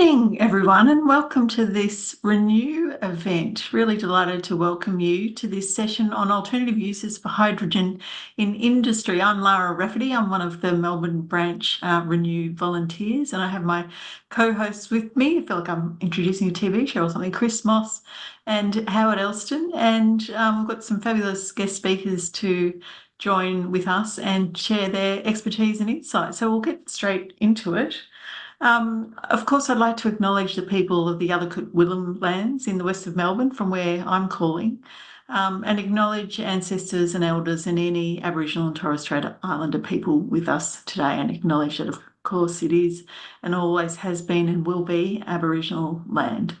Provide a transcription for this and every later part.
Morning, everyone, and welcome to this Renew event. Really delighted to welcome you to this session on alternative uses for hydrogen in industry. I'm Lara Rafferty. I'm one of the Melbourne branch Renew volunteers, and I have my co-hosts with me. I feel like I'm introducing a TV show or something, Chris Moss and Howard Elston. And we've got some fabulous guest speakers to join with us and share their expertise and insights. So we'll get straight into it. Of course, I'd like to acknowledge the people of the other Willem lands in the west of Melbourne, from where I'm calling, and acknowledge ancestors and elders and any Aboriginal and Torres Strait Islander people with us today, and acknowledge that, of course, it is and always has been and will be Aboriginal land.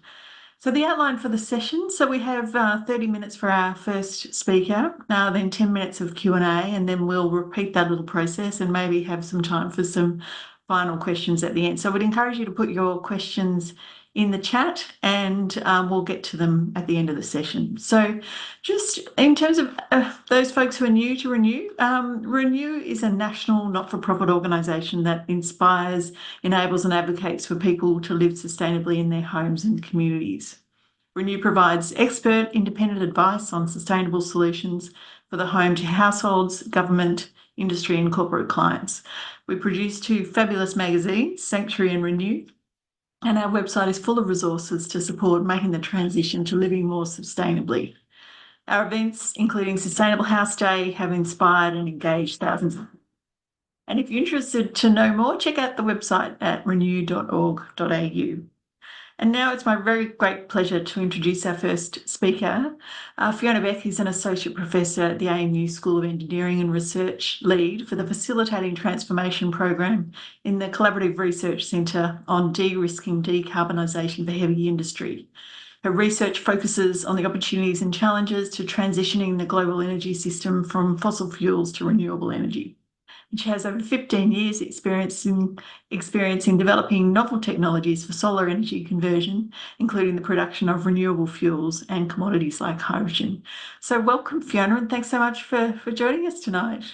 So the outline for the session, so we have 30 minutes for our first speaker, then 10 minutes of Q&A, and then we'll repeat that little process and maybe have some time for some final questions at the end. So I would encourage you to put your questions in the chat and we'll get to them at the end of the session. So just in terms of those folks who are new to Renew, Renew is a national not-for-profit organisation that inspires, enables and advocates for people to live sustainably in their homes and communities. Renew provides expert independent advice on sustainable solutions for the home to households, government, industry and corporate clients. We produce two fabulous magazines, Sanctuary and Renew, and our website is full of resources to support making the transition to living more sustainably. Our events, including Sustainable House Day, have inspired and engaged thousands. And if you're interested to know more, check out the website at renew.org.au. And now it's my very great pleasure to introduce our first speaker. Fiona Beck is an Associate Professor at the ANU School of Engineering and Research Lead for the Facilitating Transformation Program in the Collaborative Research Centre on De-risking Decarbonisation for Heavy Industry. Her research focuses on the opportunities and challenges to transitioning the global energy system from fossil fuels to renewable energy. She has over 15 years experience in developing novel technologies for solar energy conversion, including the production of renewable fuels and commodities like hydrogen. So welcome, Fiona, and thanks so much for joining us tonight.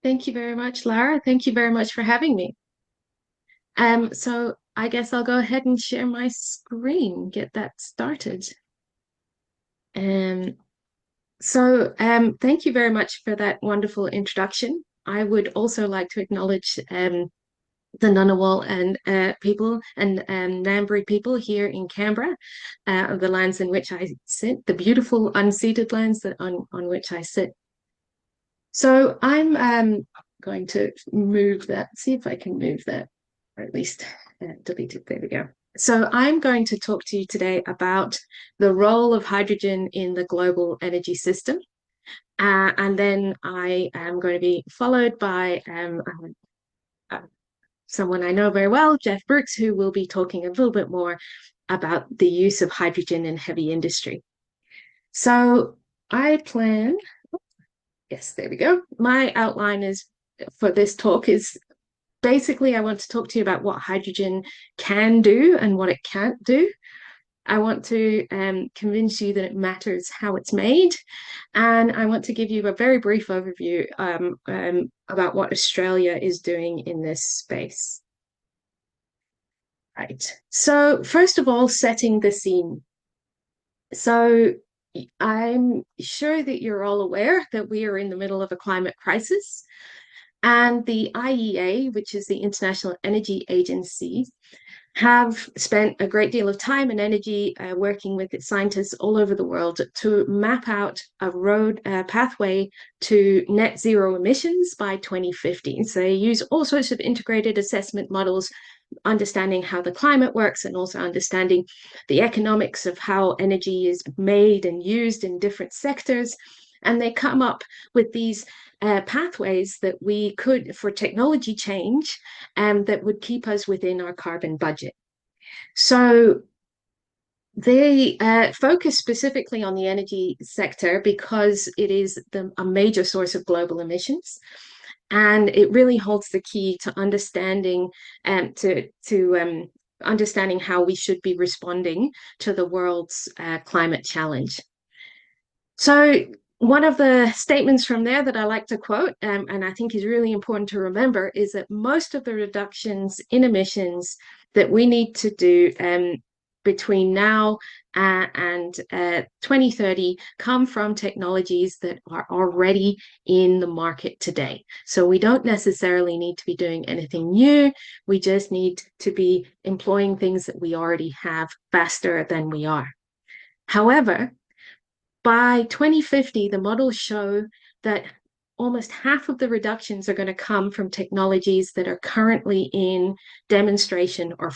Thank you very much, Lara. Thank you very much for having me. So I guess I'll go ahead and share my screen, get that started. Thank you very much for that wonderful introduction. I would also like to acknowledge the Ngunnawal and people and Ngambri people here in Canberra, the lands in which I sit, the beautiful unceded lands that on which I sit. So I'm going to move that, see if I can move that, or at least delete it. There we go. So I'm going to talk to you today about the role of hydrogen in the global energy system. And then I am going to be followed by someone I know very well, Geoff Brooks, who will be talking a little bit more about the use of hydrogen in heavy industry. So I plan, yes, there we go. My outline is for this talk is basically, I want to talk to you about what hydrogen can do and what it can't do. I want to convince you that it matters how it's made. And I want to give you a very brief overview about what Australia is doing in this space. Right. So first of all, setting the scene. So I'm sure that you're all aware that we are in the middle of a climate crisis. And the IEA, which is the International Energy Agency, have spent a great deal of time and energy working with its scientists all over the world to map out a pathway to net zero emissions by 2050. So they use all sorts of integrated assessment models, understanding how the climate works and also understanding the economics of how energy is made and used in different sectors. And they come up with these pathways that we could, for technology change, that would keep us within our carbon budget. So they focus specifically on the energy sector because it is a major source of global emissions. And it really holds the key to understanding understanding how we should be responding to the world's climate challenge. So one of the statements from there that I like to quote, and I think is really important to remember, is that most of the reductions in emissions that we need to do between now and 2030 come from technologies that are already in the market today. So we don't necessarily need to be doing anything new. We just need to be employing things that we already have faster than we are. However, by 2050, the models show that almost half of the reductions are going to come from technologies that are currently in demonstration or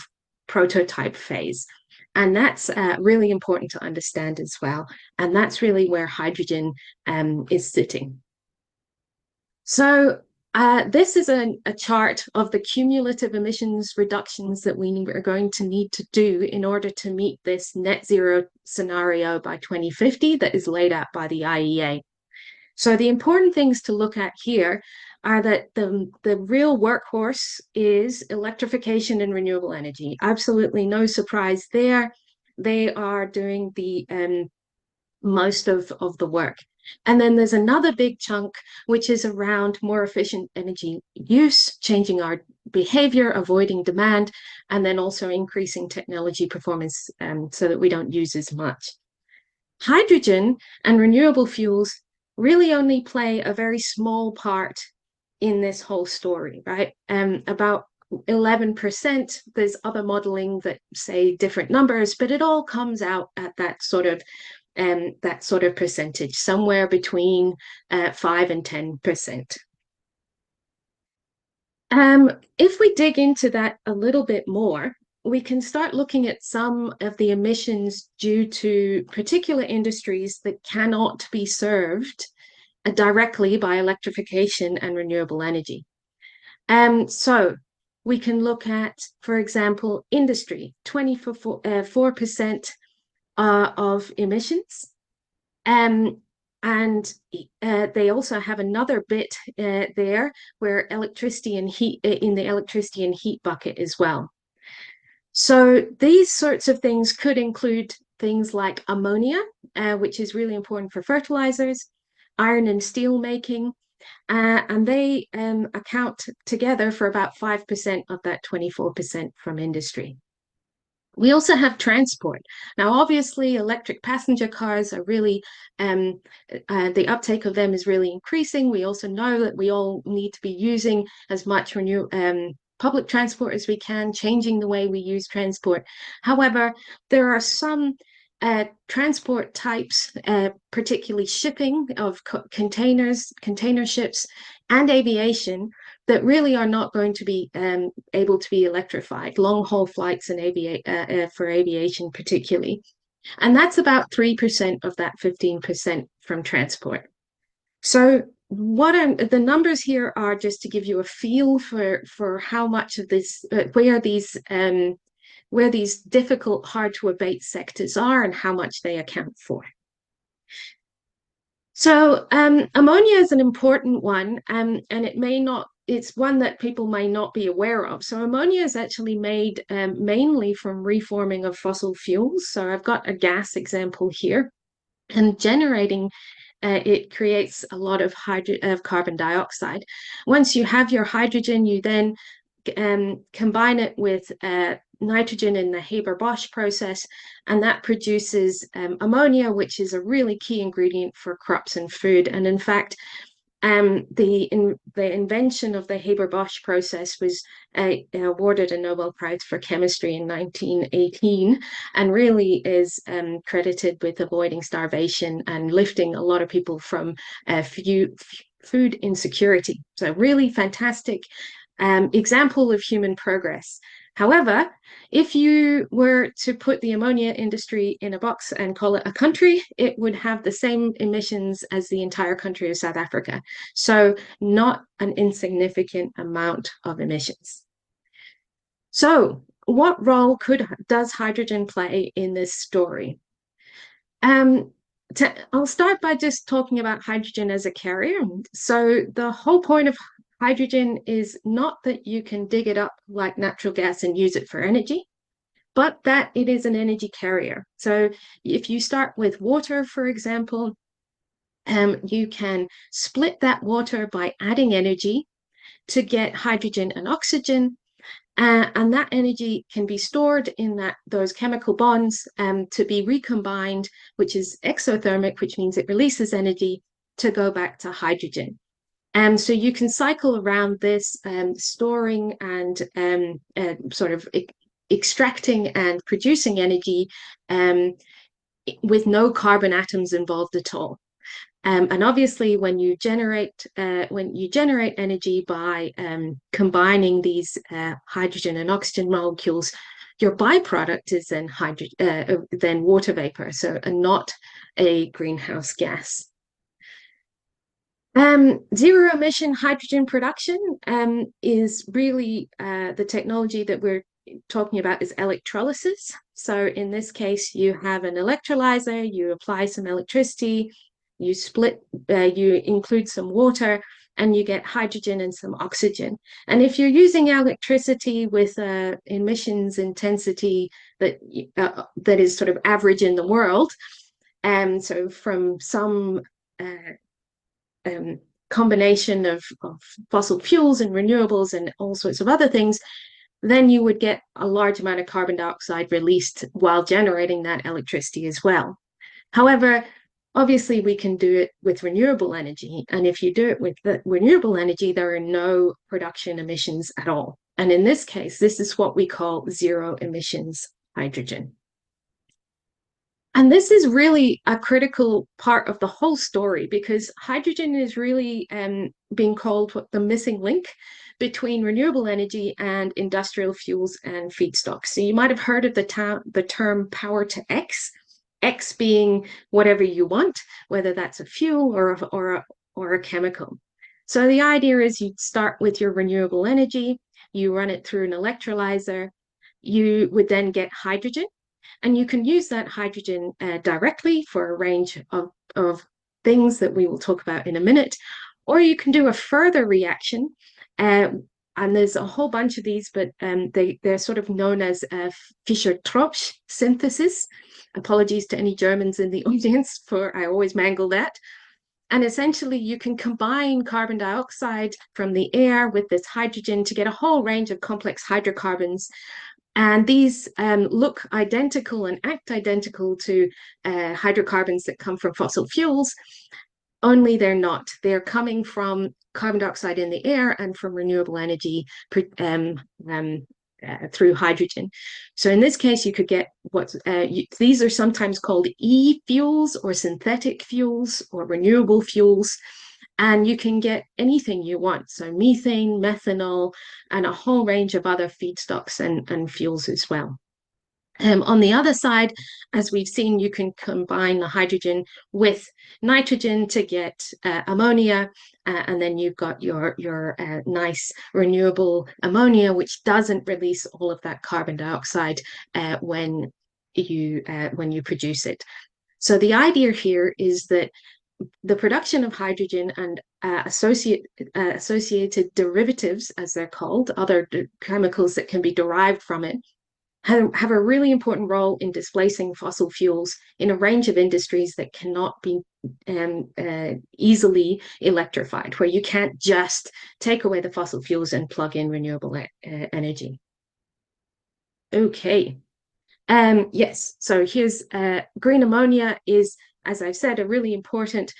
prototype phase. And that's really important to understand as well. And that's really where hydrogen is sitting. So this is a chart of the cumulative emissions reductions that we are going to need to do in order to meet this net zero scenario by 2050 that is laid out by the IEA. So the important things to look at here are that the real workhorse is electrification and renewable energy. Absolutely no surprise there. They are doing the most of the work. And then there's another big chunk, which is around more efficient energy use, changing our behavior, avoiding demand, and then also increasing technology performance so that we don't use as much. Hydrogen and renewable fuels really only play a very small part in this whole story, right? About 11%, there's other modeling that say different numbers, but it all comes out at that sort of percentage, somewhere between 5 and 10%. If we dig into that a little bit more, we can start looking at some of the emissions due to particular industries that cannot be served directly by electrification and renewable energy. So we can look at, for example, industry, 24% of emissions. And they also have another bit there where electricity and heat in the electricity and heat bucket as well. So these sorts of things could include things like ammonia, which is really important for fertilizers, iron and steel making, and they account together for about 5% of that 24% from industry. We also have transport. Now, obviously, electric passenger cars are really, the uptake of them is really increasing. We also know that we all need to be using as much public transport as we can, changing the way we use transport. However, there are some transport types, particularly shipping of containers, container ships, and aviation, that really are not going to be able to be electrified, long-haul flights and for aviation particularly. And that's about 3% of that 15% from transport. So the numbers here are just to give you a feel for how much of this, where these difficult, hard to abate sectors are and how much they account for. So ammonia is an important one, and it's one that people may not be aware of. So ammonia is actually made mainly from reforming of fossil fuels. So I've got a gas example here, and generating it creates a lot of carbon dioxide. Once you have your hydrogen, you then combine it with nitrogen in the Haber-Bosch process, and that produces ammonia, which is a really key ingredient for crops and food. And in fact, the invention of the Haber-Bosch process was awarded a Nobel Prize for Chemistry in 1918, and really is credited with avoiding starvation and lifting a lot of people from food insecurity. So really fantastic example of human progress. However, if you were to put the ammonia industry in a box and call it a country, it would have the same emissions as the entire country of South Africa. So not an insignificant amount of emissions. So what role does hydrogen play in this story? I'll start by just talking about hydrogen as a carrier. So the whole point of hydrogen is not that you can dig it up like natural gas and use it for energy, but that it is an energy carrier. So if you start with water, for example, you can split that water by adding energy to get hydrogen and oxygen. And that energy can be stored in those chemical bonds to be recombined, which is exothermic, which means it releases energy to go back to hydrogen. So you can cycle around this, storing and sort of extracting and producing energy with no carbon atoms involved at all. And obviously, when you generate energy by combining these hydrogen and oxygen molecules, your byproduct is then water vapor, so not a greenhouse gas. Zero emission hydrogen production is really the technology that we're talking about is electrolysis. So in this case, you have an electrolyzer, you apply some electricity, you include some water, and you get hydrogen and some oxygen. And if you're using electricity with emissions intensity that is sort of average in the world, so from some combination of fossil fuels and renewables and all sorts of other things, then you would get a large amount of carbon dioxide released while generating that electricity as well. However, obviously we can do it with renewable energy. And if you do it with the renewable energy, there are no production emissions at all. And in this case, this is what we call zero emissions hydrogen. And this is really a critical part of the whole story because hydrogen is really being called the missing link between renewable energy and industrial fuels and feedstocks. So you might have heard of the term power to X, X being whatever you want, whether that's a fuel or a chemical. So the idea is you'd start with your renewable energy, you run it through an electrolyzer, you would then get hydrogen. And you can use that hydrogen directly for a range of things that we will talk about in a minute, or you can do a further reaction. And there's a whole bunch of these, but they're sort of known as Fischer-Tropsch synthesis. Apologies to any Germans in the audience for I always mangle that. And essentially, you can combine carbon dioxide from the air with this hydrogen to get a whole range of complex hydrocarbons. And these look identical and act identical to hydrocarbons that come from fossil fuels, only they're not. They're coming from carbon dioxide in the air and from renewable energy through hydrogen. So in this case, you could get these are sometimes called e-fuels or synthetic fuels or renewable fuels. And you can get anything you want. So methane, methanol, and a whole range of other feedstocks and fuels as well. On the other side, as we've seen, you can combine the hydrogen with nitrogen to get ammonia, and then you've got your nice renewable ammonia, which doesn't release all of that carbon dioxide when you produce it. So the idea here is that the production of hydrogen and associated derivatives, as they're called, other chemicals that can be derived from it, have a really important role in displacing fossil fuels in a range of industries that cannot be easily electrified, where you can't just take away the fossil fuels and plug in renewable energy. Okay. Yes, so here's green ammonia is, as I've said, a really important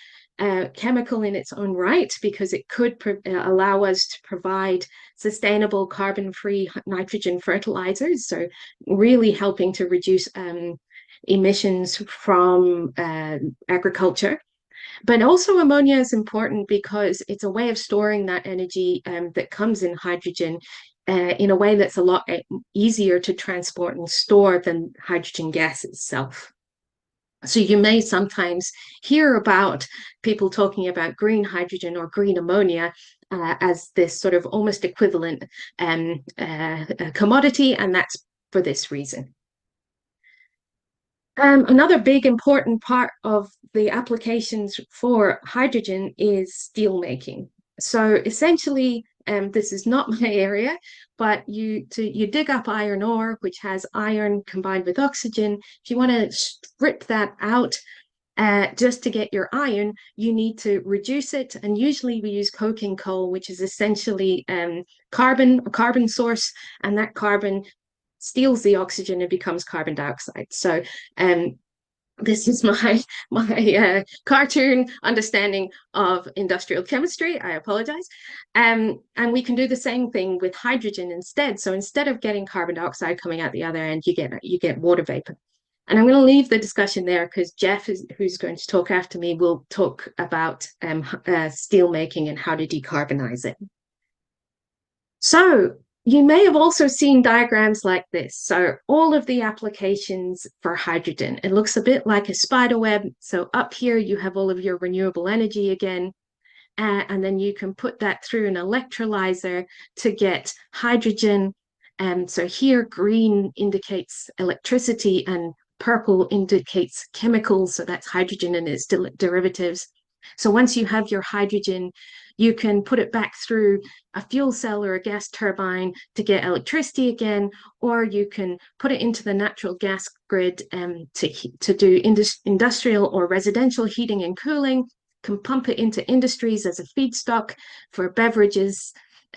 chemical in its own right because it could allow us to provide sustainable carbon-free nitrogen fertilizers, so really helping to reduce emissions from agriculture. But also ammonia is important because it's a way of storing that energy that comes in hydrogen in a way that's a lot easier to transport and store than hydrogen gas itself. So you may sometimes hear about people talking about green hydrogen or green ammonia as this sort of almost equivalent commodity, and that's for this reason. Another big important part of the applications for hydrogen is steel making. So essentially, this is not my area, but you dig up iron ore, which has iron combined with oxygen. If you want to strip that out, just to get your iron, you need to reduce it. And usually we use coking coal, which is essentially carbon, a carbon source, and that carbon steals the oxygen and becomes carbon dioxide. So this is my cartoon understanding of industrial chemistry. I apologize. And we can do the same thing with hydrogen instead. So instead of getting carbon dioxide coming out the other end, you get water vapor. And I'm going to leave the discussion there because Geoff, who's going to talk after me, will talk about steel making and how to decarbonize it. So you may have also seen diagrams like this. So all of the applications for hydrogen, it looks a bit like a spider web. So up here you have all of your renewable energy again, and then you can put that through an electrolyzer to get hydrogen. And so here green indicates electricity and purple indicates chemicals. So that's hydrogen and its derivatives. So once you have your hydrogen, you can put it back through a fuel cell or a gas turbine to get electricity again, or you can put it into the natural gas grid to do industrial or residential heating and cooling, can pump it into industries as a feedstock for beverages,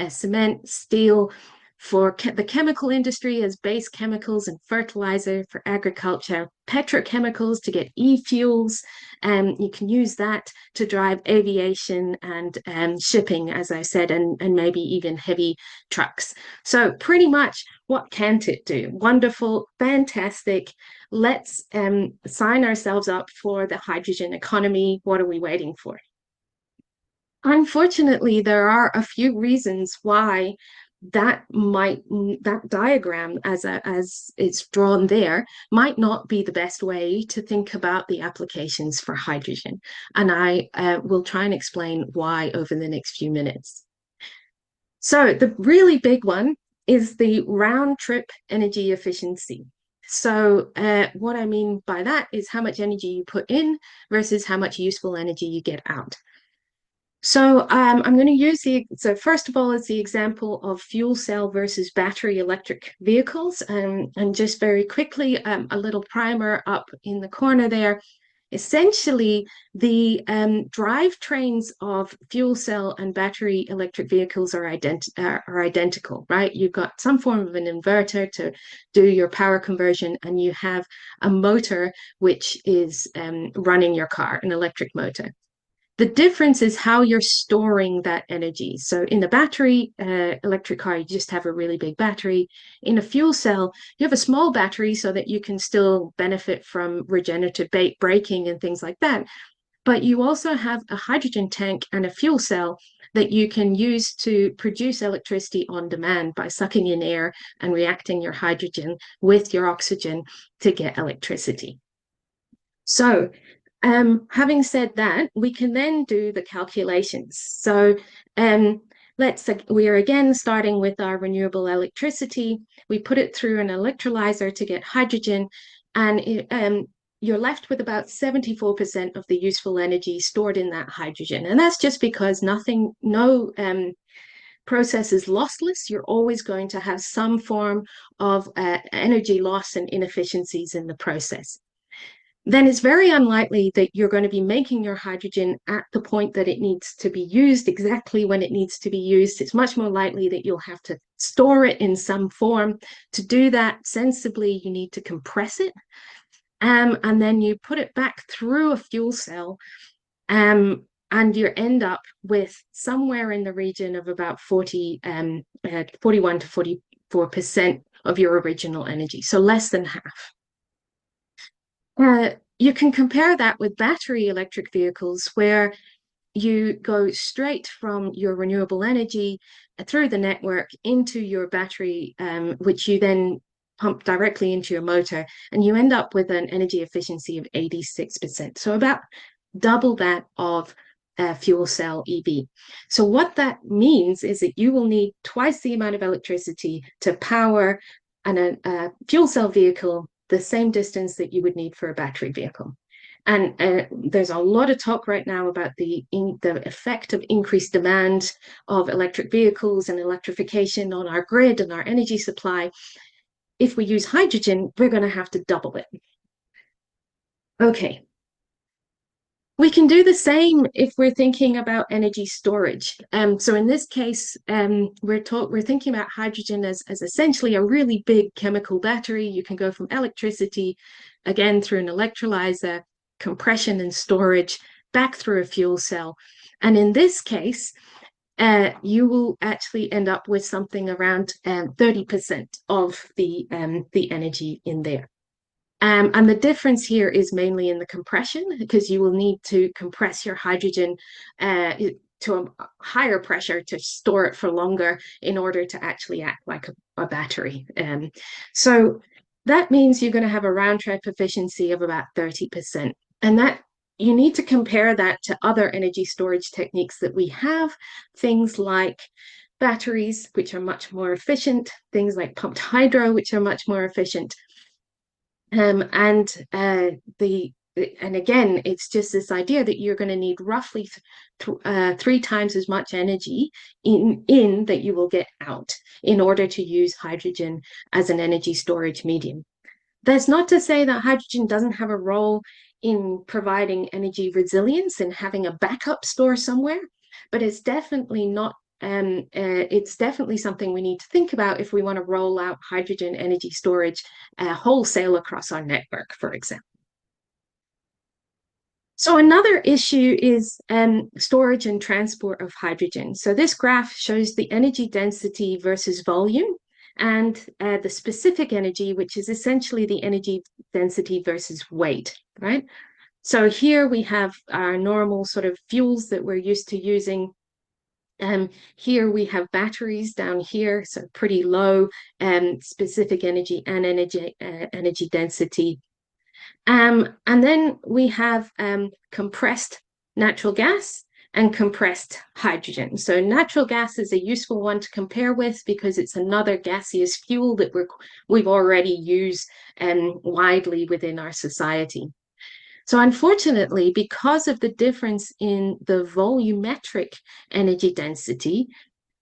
cement, steel, for the chemical industry as base chemicals and fertilizer, for agriculture, petrochemicals to get e-fuels, and you can use that to drive aviation and shipping, as I said, and maybe even heavy trucks. So pretty much what can't it do? Wonderful, fantastic. Let's sign ourselves up for the hydrogen economy. What are we waiting for? Unfortunately, there are a few reasons why that diagram as it's drawn there might not be the best way to think about the applications for hydrogen, and I will try and explain why over the next few minutes. So the really big one is the round trip energy efficiency. So what I mean by that is how much energy you put in versus how much useful energy you get out. So I'm going to use so first of all, is the example of fuel cell versus battery electric vehicles. And just very quickly, a little primer up in the corner there. Essentially, the drivetrains of fuel cell and battery electric vehicles are identical, right? You've got some form of an inverter to do your power conversion, and you have a motor which is running your car, an electric motor. The difference is how you're storing that energy. So in a battery electric car, you just have a really big battery. In a fuel cell, you have a small battery so that you can still benefit from regenerative braking and things like that. But you also have a hydrogen tank and a fuel cell that you can use to produce electricity on demand by sucking in air and reacting your hydrogen with your oxygen to get electricity. So having said that, we can then do the calculations. So let's say we are again starting with our renewable electricity. We put it through an electrolyzer to get hydrogen, and you're left with about 74% of the useful energy stored in that hydrogen. And that's just because no process is lossless. You're always going to have some form of energy loss and inefficiencies in the process. Then it's very unlikely that you're going to be making your hydrogen at the point that it needs to be used, exactly when it needs to be used. It's much more likely that you'll have to store it in some form. To do that sensibly, you need to compress it. And then you put it back through a fuel cell, and you end up with somewhere in the region of about 41 to 44% of your original energy, so less than half. You can compare that with battery electric vehicles, where you go straight from your renewable energy through the network into your battery, which you then pump directly into your motor, and you end up with an energy efficiency of 86%. So about double that of fuel cell EV. So what that means is that you will need twice the amount of electricity to power a fuel cell vehicle the same distance that you would need for a battery vehicle. And there's a lot of talk right now about the effect of increased demand of electric vehicles and electrification on our grid and our energy supply. If we use hydrogen, we're going to have to double it. Okay. We can do the same if we're thinking about energy storage. So in this case, we're thinking about hydrogen as essentially a really big chemical battery. You can go from electricity, again through an electrolyzer, compression and storage, back through a fuel cell. And in this case, you will actually end up with something around 30% of the energy in there. And the difference here is mainly in the compression, because you will need to compress your hydrogen to a higher pressure to store it for longer in order to actually act like a battery. So that means you're going to have a round trip efficiency of about 30%. And that you need to compare that to other energy storage techniques that we have, things like batteries, which are much more efficient, things like pumped hydro, which are much more efficient. And again, it's just this idea that you're going to need roughly 3 times as much energy in that you will get out in order to use hydrogen as an energy storage medium. That's not to say that hydrogen doesn't have a role in providing energy resilience and having a backup store somewhere, but it's definitely not it's definitely something we need to think about if we want to roll out hydrogen energy storage wholesale across our network, for example. So another issue is storage and transport of hydrogen. So this graph shows the energy density versus volume, and the specific energy, which is essentially the energy density versus weight, right? So here we have our normal sort of fuels that we're used to using. Here we have batteries down here, so pretty low specific energy and energy density. And then we have compressed natural gas and compressed hydrogen. So natural gas is a useful one to compare with because it's another gaseous fuel that we've already used widely within our society. So unfortunately, because of the difference in the volumetric energy density,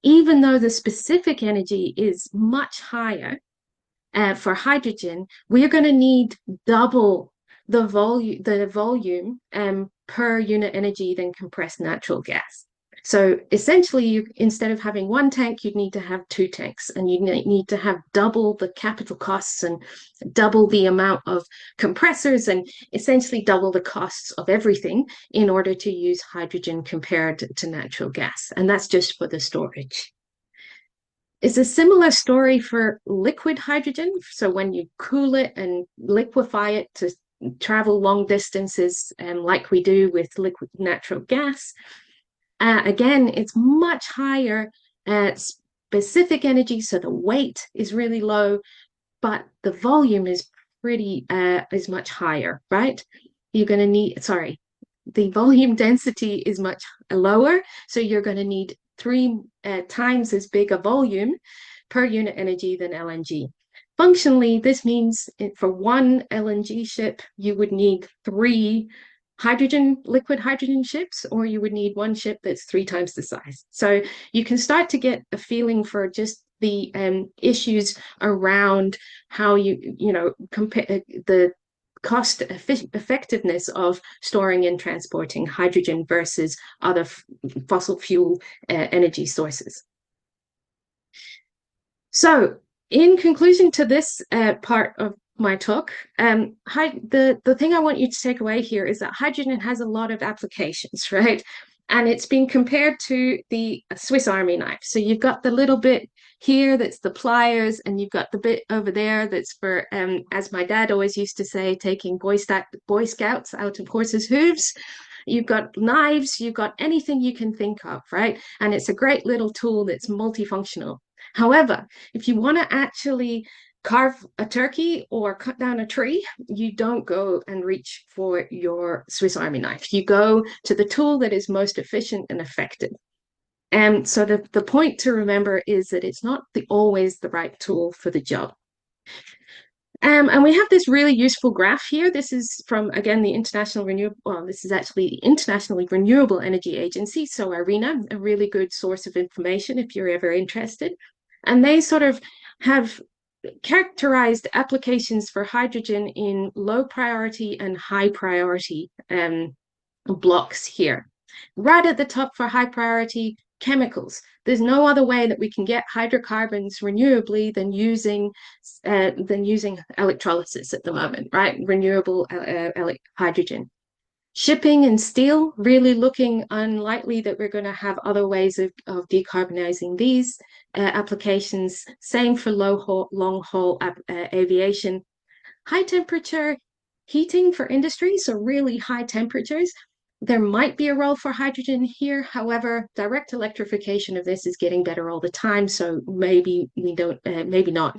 even though the specific energy is much higher for hydrogen, we're going to need double the volume per unit energy than compressed natural gas. So essentially, instead of having one tank, you'd need to have 2 tanks, and you need to have double the capital costs and double the amount of compressors and essentially double the costs of everything in order to use hydrogen compared to natural gas. And that's just for the storage. It's a similar story for liquid hydrogen. So when you cool it and liquefy it to travel long distances, like we do with liquid natural gas, again, it's much higher specific energy, so the weight is really low, but the volume is much higher, right? You're going to need, sorry, the volume density is much lower, so you're going to need 3 times as big a volume per unit energy than LNG. Functionally, this means for one LNG ship, you would need 3 liquid hydrogen ships, or you would need one ship that's 3 times the size. So you can start to get a feeling for just the issues around how you compare the cost effectiveness of storing and transporting hydrogen versus other fossil fuel energy sources. So in conclusion to this part of my talk, the thing I want you to take away here is that hydrogen has a lot of applications, right? And it's been compared to the Swiss Army knife. So you've got the little bit here that's the pliers, and you've got the bit over there that's for, as my dad always used to say, taking Boy Scouts out of horses' hooves. You've got knives, you've got anything you can think of, right? And it's a great little tool that's multifunctional. However, if you want to actually carve a turkey or cut down a tree, you don't go and reach for your Swiss Army knife. You go to the tool that is most efficient and effective. And so the point to remember is that it's not always the right tool for the job. And we have this really useful graph here. This is from, again, the this is actually the Internationally Renewable Energy Agency, so IRENA, a really good source of information if you're ever interested. And they sort of have characterized applications for hydrogen in low priority and high priority blocks here. Right at the top for high priority, chemicals. There's no other way that we can get hydrocarbons renewably than using electrolysis at the moment, right? Renewable hydrogen. Shipping and steel, really looking unlikely that we're going to have other ways of decarbonizing these applications. Same for long haul aviation. High temperature heating for industry, so really high temperatures. There might be a role for hydrogen here. However, direct electrification of this is getting better all the time, so maybe we don't, maybe not.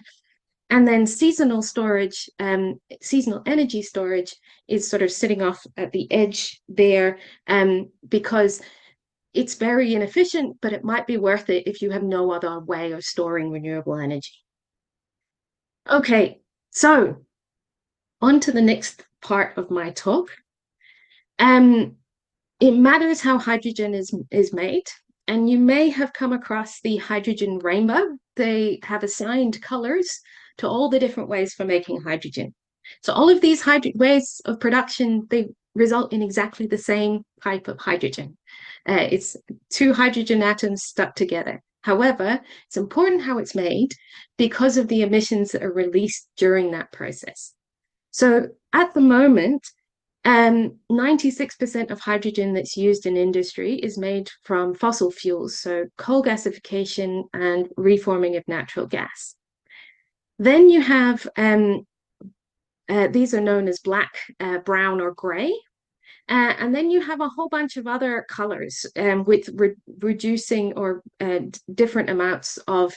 And then seasonal energy storage is sort of sitting off at the edge there, because it's very inefficient, but it might be worth it if you have no other way of storing renewable energy. Okay, so on to the next part of my talk. It matters how hydrogen is made, and you may have come across the hydrogen rainbow. They have assigned colors to all the different ways for making hydrogen. So all of these ways of production, they result in exactly the same type of hydrogen. It's two hydrogen atoms stuck together. However, it's important how it's made because of the emissions that are released during that process. So at the moment, 96% of hydrogen that's used in industry is made from fossil fuels, so coal gasification and reforming of natural gas. Then you have, these are known as black, brown, or gray. And then you have a whole bunch of other colors with reducing or different amounts of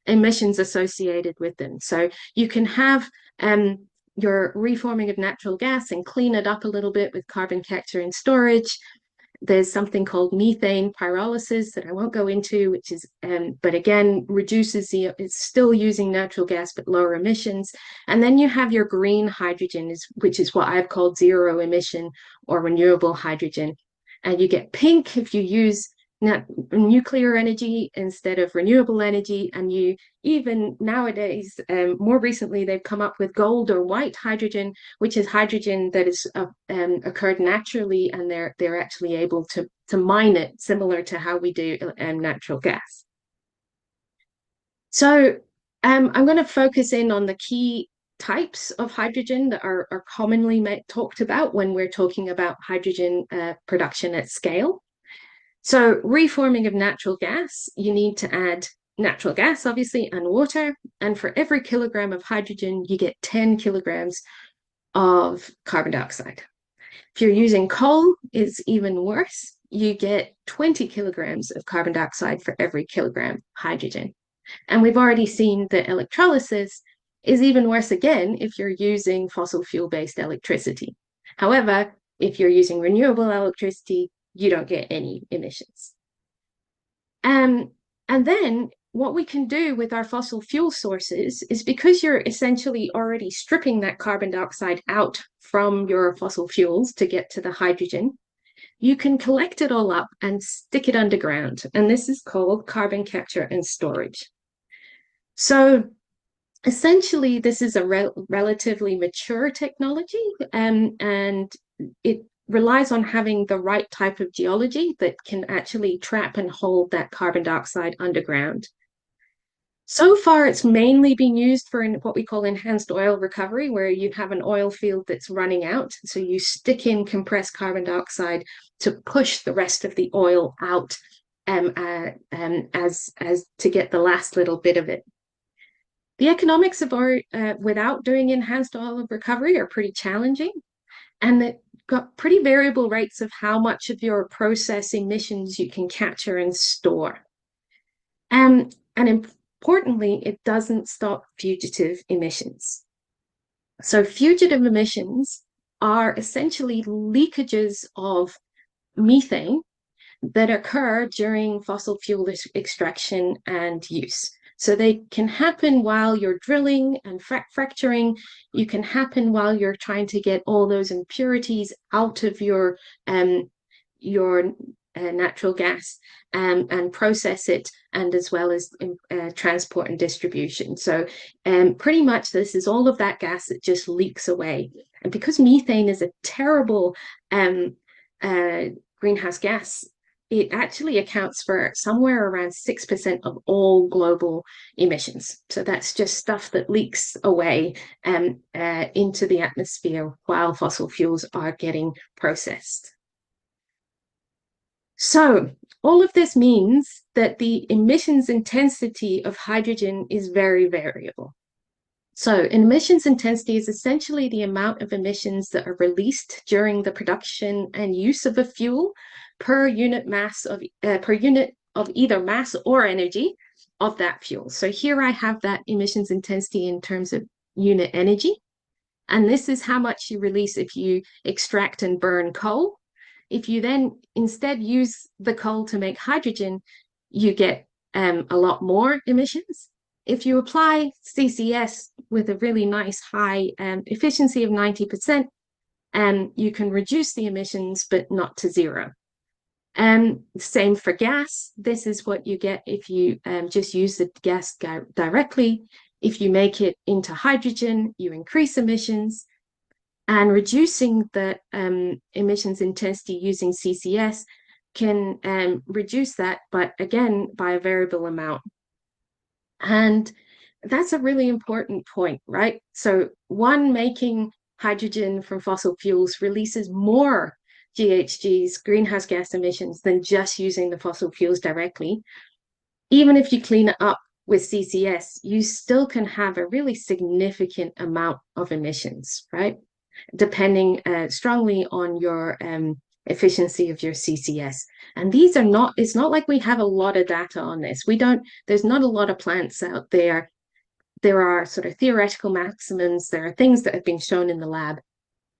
emissions associated with them. So you can have your reforming of natural gas and clean it up a little bit with carbon capture and storage. There's something called methane pyrolysis that I won't go into, which is, but again, it's still using natural gas, but lower emissions. And then you have your green hydrogen, which is what I've called zero emission or renewable hydrogen. And you get pink if you use nuclear energy instead of renewable energy. And you even nowadays, more recently, they've come up with gold or white hydrogen, which is hydrogen that has occurred naturally, and they're actually able to mine it, similar to how we do natural gas. So I'm going to focus in on the key types of hydrogen that are commonly talked about when we're talking about hydrogen production at scale. So reforming of natural gas, you need to add natural gas, obviously, and water. And for every kilogram of hydrogen, you get 10 kilograms of carbon dioxide. If you're using coal, it's even worse. You get 20 kilograms of carbon dioxide for every kilogram hydrogen. And we've already seen that electrolysis is even worse again if you're using fossil fuel-based electricity. However, if you're using renewable electricity, you don't get any emissions. And then what we can do with our fossil fuel sources is, because you're essentially already stripping that carbon dioxide out from your fossil fuels to get to the hydrogen, you can collect it all up and stick it underground. And this is called carbon capture and storage. So essentially, this is a relatively mature technology, and it relies on having the right type of geology that can actually trap and hold that carbon dioxide underground. So far, it's mainly been used for what we call enhanced oil recovery, where you have an oil field that's running out. So you stick in compressed carbon dioxide to push the rest of the oil out as to get the last little bit of it. The economics of without doing enhanced oil recovery are pretty challenging, and they've got pretty variable rates of how much of your process emissions you can capture and store. And importantly, it doesn't stop fugitive emissions. So fugitive emissions are essentially leakages of methane that occur during fossil fuel extraction and use. So they can happen while you're drilling and fracturing. You can happen while you're trying to get all those impurities out of your natural gas and process it, and as well as transport and distribution. So pretty much this is all of that gas that just leaks away. And because methane is a terrible uh, greenhouse gas, it actually accounts for somewhere around 6% of all global emissions. So that's just stuff that leaks away into the atmosphere while fossil fuels are getting processed. So all of this means that the emissions intensity of hydrogen is very variable. So emissions intensity is essentially the amount of emissions that are released during the production and use of a fuel per unit of either mass or energy of that fuel. So here I have that emissions intensity in terms of unit energy. And this is how much you release if you extract and burn coal. If you then instead use the coal to make hydrogen, you get a lot more emissions. If you apply CCS with a really nice high efficiency of 90%, you can reduce the emissions, but not to zero. Same for gas. This is what you get if you just use the gas directly. If you make it into hydrogen, you increase emissions. And reducing the emissions intensity using CCS can reduce that, but again, by a variable amount. And that's a really important point, right? So one, making hydrogen from fossil fuels releases more GHGs, greenhouse gas emissions, than just using the fossil fuels directly. Even if you clean it up with CCS, you still can have a really significant amount of emissions, right? Depending strongly on your efficiency of your CCS. And these are not, it's not like we have a lot of data on this. There's not a lot of plants out there. There are sort of theoretical maximums. There are things that have been shown in the lab,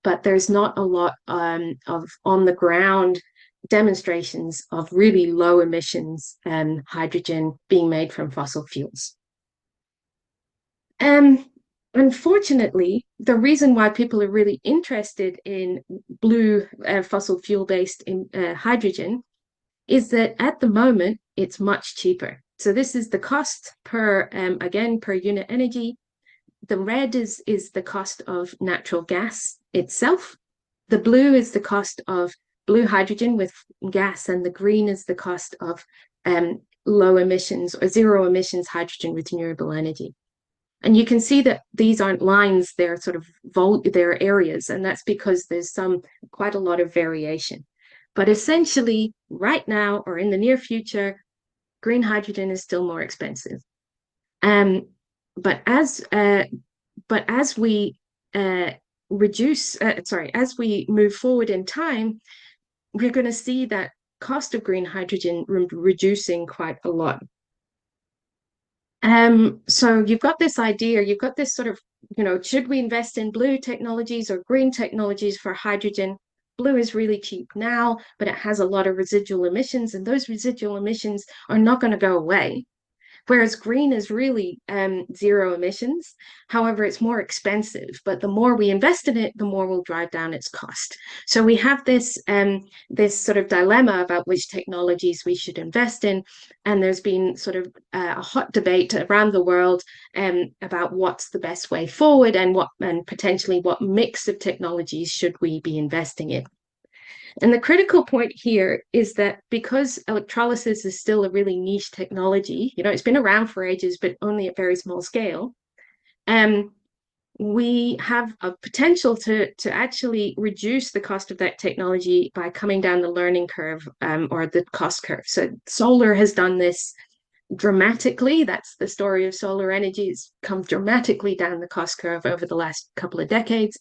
but there's not a lot of on the ground demonstrations of really low emissions hydrogen being made from fossil fuels. Unfortunately, the reason why people are really interested in blue fossil fuel-based hydrogen is that at the moment, it's much cheaper. So this is the cost per, again, per unit energy. The red is the cost of natural gas itself. The blue is the cost of blue hydrogen with gas, and the green is the cost of low emissions or zero emissions hydrogen with renewable energy. And you can see that these aren't lines, they're sort of they're areas, and that's because there's quite a lot of variation. But essentially, right now or in the near future, green hydrogen is still more expensive. But as we as we move forward in time, we're going to see that cost of green hydrogen reducing quite a lot. So you've got this idea, you've got this sort of, should we invest in blue technologies or green technologies for hydrogen? Blue is really cheap now, but it has a lot of residual emissions, and those residual emissions are not going to go away. Whereas green is really zero emissions. However, it's more expensive, but the more we invest in it, the more we'll drive down its cost. So we have this sort of dilemma about which technologies we should invest in. And there's been sort of a hot debate around the world about what's the best way forward and potentially what mix of technologies should we be investing in. And the critical point here is that because electrolysis is still a really niche technology, it's been around for ages, but only at very small scale, we have a potential to actually reduce the cost of that technology by coming down the learning curve or the cost curve. So solar has done this dramatically. That's the story of solar energy. It's come dramatically down the cost curve over the last couple of decades.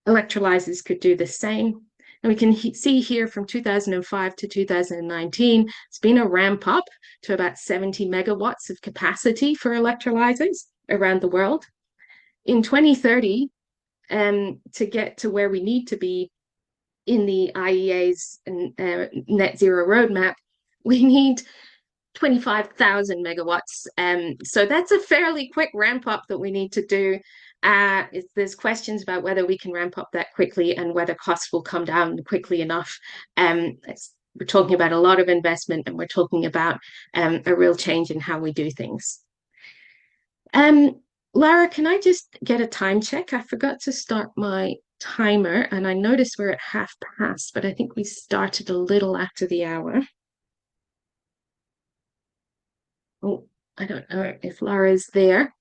Electrolyzers could do the same. And we can see here from 2005 to 2019, it's been a ramp up to about 70 megawatts of capacity for electrolyzers around the world. In 2030, to get to where we need to be in the IEA's net zero roadmap, we need 25,000 megawatts. So that's a fairly quick ramp up that we need to do. There's questions about whether we can ramp up that quickly and whether costs will come down quickly enough. We're talking about a lot of investment, and we're talking about a real change in how we do things. Lara, can I just get a time check? I forgot to start my timer, and I noticed we're at 1/2 past, but I think we started a little after the hour. Oh, I don't know if Laura's there.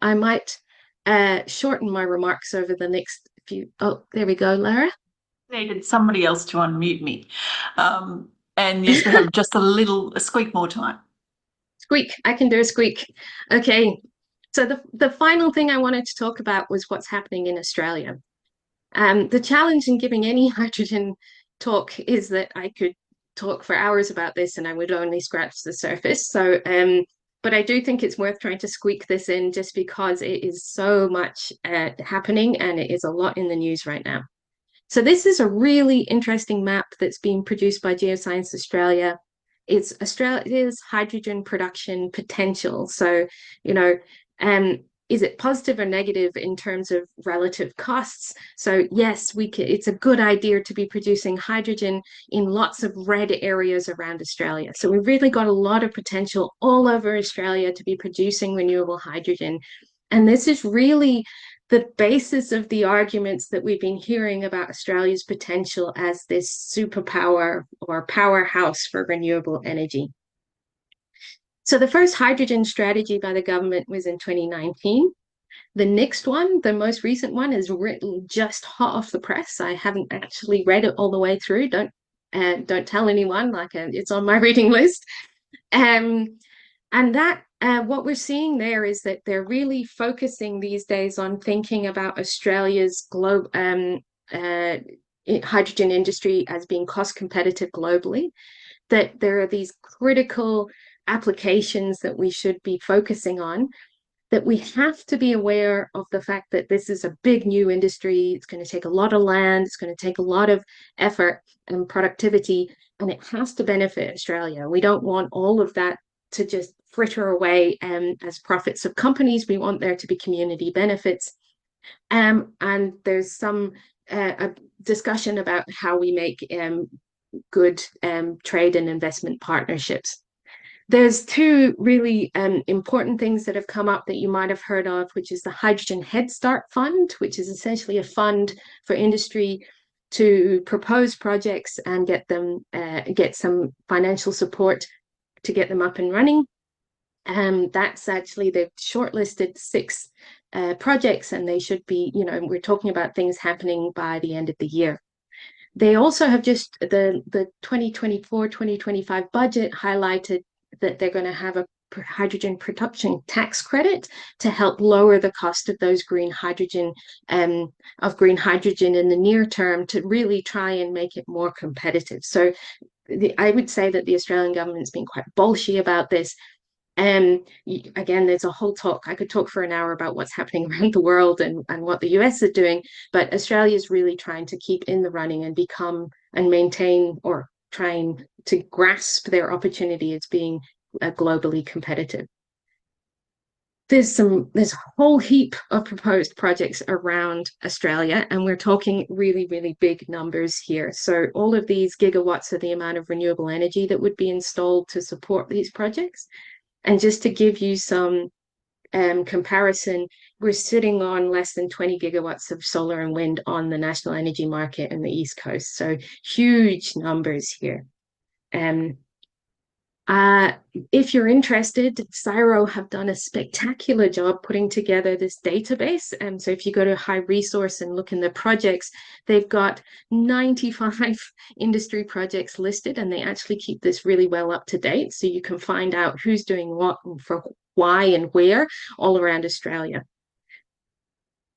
I might shorten my remarks over the next few. Oh, there we go, Lara. Needed somebody else to unmute me. And yes, we have just a squeak more time. Squeak, I can do a squeak. Okay, so the final thing I wanted to talk about was what's happening in Australia. The challenge in giving any hydrogen talk is that I could talk for hours about this and I would only scratch the surface. So, but I do think it's worth trying to squeak this in just because it is so much happening and it is a lot in the news right now. So this is a really interesting map that's been produced by Geoscience Australia. It's Australia's hydrogen production potential. So, you know, um, is it positive or negative in terms of relative costs? So yes, it's a good idea to be producing hydrogen in lots of red areas around Australia. So we've really got a lot of potential all over Australia to be producing renewable hydrogen. And this is really the basis of the arguments that we've been hearing about Australia's potential as this superpower or powerhouse for renewable energy. So the first hydrogen strategy by the government was in 2019. The next one, the most recent one, is written just hot off the press. I haven't actually read it all the way through. Don't tell anyone. It's on my reading list. Um, and that what we're seeing there is that they're really focusing these days on thinking about Australia's hydrogen industry as being cost competitive globally, that there are these critical applications that we should be focusing on, that we have to be aware of the fact that this is a big new industry. It's going to take a lot of land, it's going to take a lot of effort and productivity, and it has to benefit Australia. We don't want all of that to just fritter away as profits of companies. We want there to be community benefits. And there's some a discussion about how we make good trade and investment partnerships. There's two really important things that have come up that you might have heard of, which is the Hydrogen Head Start Fund, which is essentially a fund for industry to propose projects and get some financial support to get them up and running. That's actually, they've shortlisted 6 projects, and they should be, we're talking about things happening by the end of the year. They also have just the 2024-2025 budget highlighted that they're going to have a hydrogen production tax credit to help lower the cost of those green hydrogen in the near term, to really try and make it more competitive. So I would say that the Australian government's been quite bolshy about this. Again, there's a whole talk. I could talk for an hour about what's happening around the world and what the US are doing, but Australia is really trying to keep in the running and become and maintain, or trying to grasp their opportunity as being globally competitive. There's a whole heap of proposed projects around Australia, and we're talking really, really big numbers here. So all of these gigawatts are the amount of renewable energy that would be installed to support these projects. And just to give you some comparison, we're sitting on less than 20 gigawatts of solar and wind on the national energy market in the East Coast. So huge numbers here. If you're interested, CSIRO have done a spectacular job putting together this database. So if you go to High Resource and look in the projects, they've got 95 industry projects listed, and they actually keep this really well up to date. So you can find out who's doing what and for why and where all around Australia.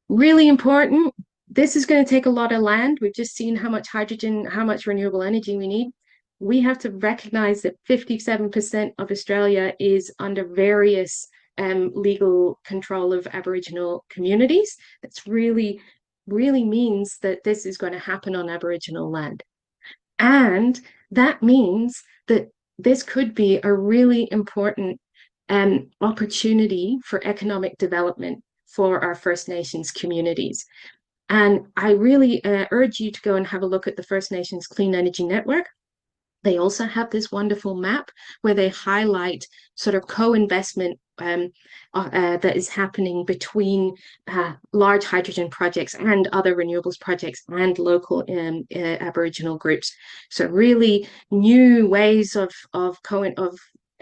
Really important. This is going to take a lot of land. We've just seen how much hydrogen, how much renewable energy we need. We have to recognize that 57% of Australia is under various legal control of Aboriginal communities. That's really means that this is going to happen on Aboriginal land. And that means that this could be a really important opportunity for economic development for our First Nations communities. And I really urge you to go and have a look at the First Nations Clean Energy Network. They also have this wonderful map where they highlight sort of co-investment that is happening between large hydrogen projects and other renewables projects and local Aboriginal groups. So really new ways of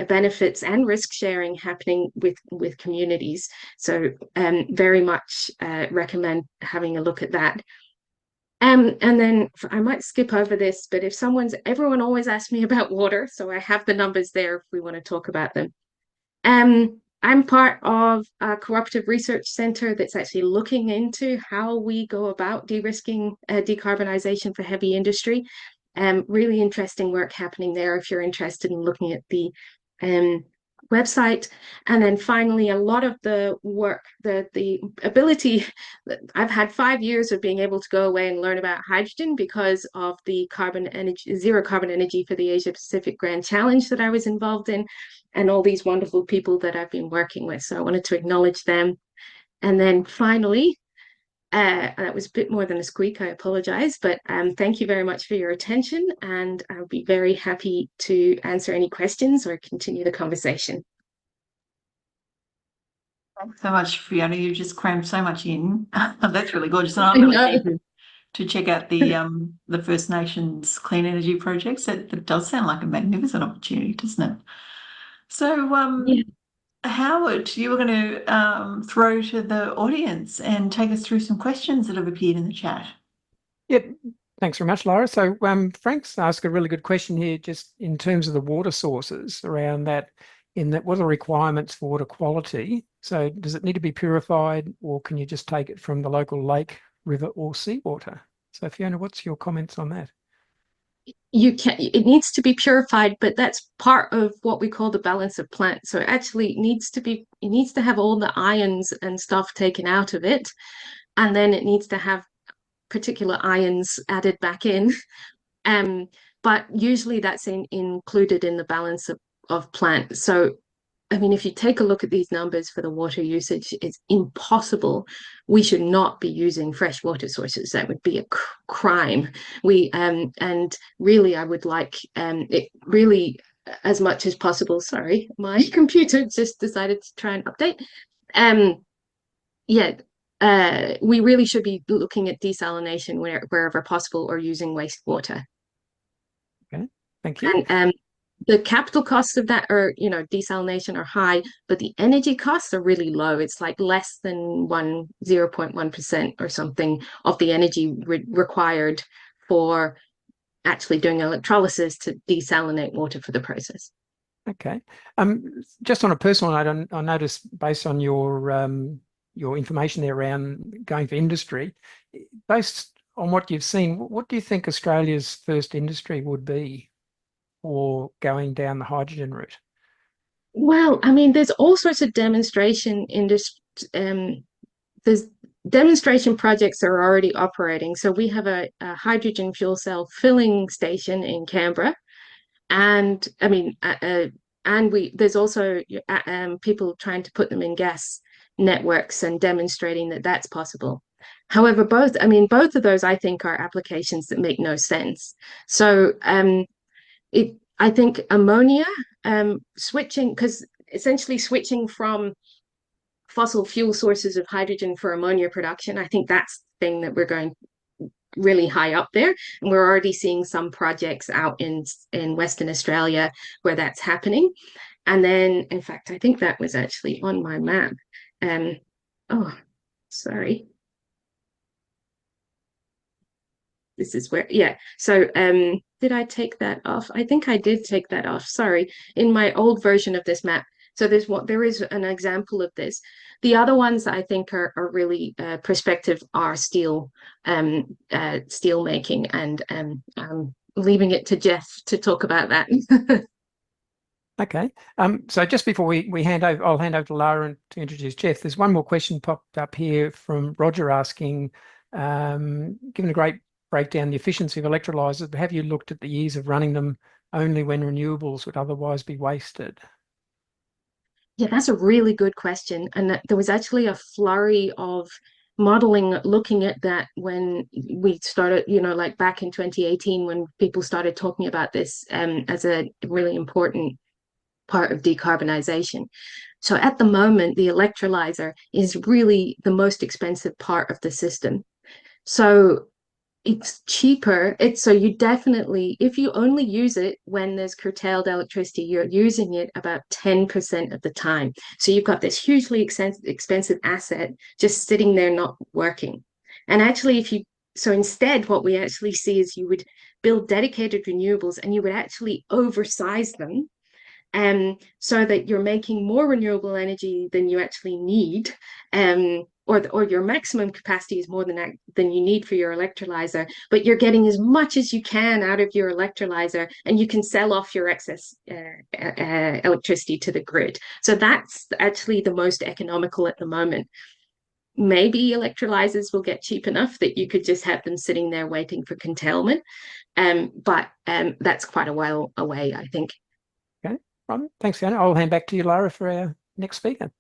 benefits and risk sharing happening with communities. So very much recommend having a look at that. And then I might skip over this, but if everyone always asks me about water, so I have the numbers there if we want to talk about them. I'm part of a cooperative research center that's actually looking into how we go about de-risking decarbonization for heavy industry. Really interesting work happening there if you're interested in looking at the website. And then finally, a lot of the work, the ability, I've had 5 years of being able to go away and learn about hydrogen because of the zero carbon energy for the Asia Pacific Grand Challenge that I was involved in, and all these wonderful people that I've been working with. So I wanted to acknowledge them. And then finally, that was a bit more than a squeak, I apologize, but thank you very much for your attention, and I'll be very happy to answer any questions or continue the conversation. Thanks so much, Fiona. You just crammed so much in. That's really gorgeous. And I I'm really know. keen to check out the First Nations clean energy projects. That does sound like a magnificent opportunity, doesn't it? So, Yeah. Howard, you were going to throw to the audience and take us through some questions that have appeared in the chat. Yep. Thanks very much, Laura. So Frank's asked a really good question here, just in terms of the water sources around that, what are the requirements for water quality? So does it need to be purified, or can you just take it from the local lake, river, or seawater? So Fiona, what's your comments on that? It needs to be purified, but that's part of what we call the balance of plant. So it actually it needs to have all the ions and stuff taken out of it, and then it needs to have particular ions added back in. Um, but usually that's included in the balance of plant. So I mean, if you take a look at these numbers for the water usage, it's impossible. We should not be using fresh water sources. That would be a crime. And really, I would like it really as much as possible. Sorry, my computer just decided to try and update. Um, yeah, we really should be looking at desalination wherever possible, or using wastewater. Okay, thank you. And the capital costs of that are, desalination are high, but the energy costs are really low. It's like less than 0.1% or something of the energy required for actually doing electrolysis to desalinate water for the process. Okay. Just on a personal note, I noticed based on your information there around going for industry, based on what you've seen, what do you think Australia's first industry would be for going down the hydrogen route? Well, I mean, there's all sorts of there's demonstration projects that are already operating. So we have a hydrogen fuel cell filling station in Canberra, and I mean, there's also people trying to put them in gas networks and demonstrating that that's possible. However, both of those I think are applications that make no sense. So I think ammonia, because essentially switching from fossil fuel sources of hydrogen for ammonia production, I think that's the thing that we're going really high up there. And we're already seeing some projects out in Western Australia where that's happening. And then, in fact, I think that was actually on my map. Oh, sorry. This is where, yeah. So did I take that off? I think I did take that off. Sorry. In my old version of this map. So there is an example of this. The other ones I think are really prospective are steel making, and I'm leaving it to Geoff to talk about that. Okay. So just before we hand over, I'll hand over to Lara to introduce Geoff. There's one more question popped up here from Roger asking, given a great breakdown the efficiency of electrolyzers, but have you looked at the years of running them only when renewables would otherwise be wasted? Yeah, that's a really good question. And there was actually a flurry of modeling, looking at that when we started, like back in 2018, when people started talking about this as a really important part of decarbonization. So at the moment, the electrolyzer is really the most expensive part of the system. So it's cheaper. So you definitely, if you only use it when there's curtailed electricity, you're using it about 10% of the time. So you've got this hugely expensive asset just sitting there not working. And actually, so instead, what we actually see is you would build dedicated renewables and you would actually oversize them, so that you're making more renewable energy than you actually need, or your maximum capacity is more than you need for your electrolyzer, but you're getting as much as you can out of your electrolyzer, and you can sell off your excess electricity to the grid. So that's actually the most economical at the moment. Maybe electrolyzers will get cheap enough that you could just have them sitting there waiting for curtailment, but that's quite a while away, I think. Okay, thanks, Fiona. I'll hand back to you, Lara, for our next speaker.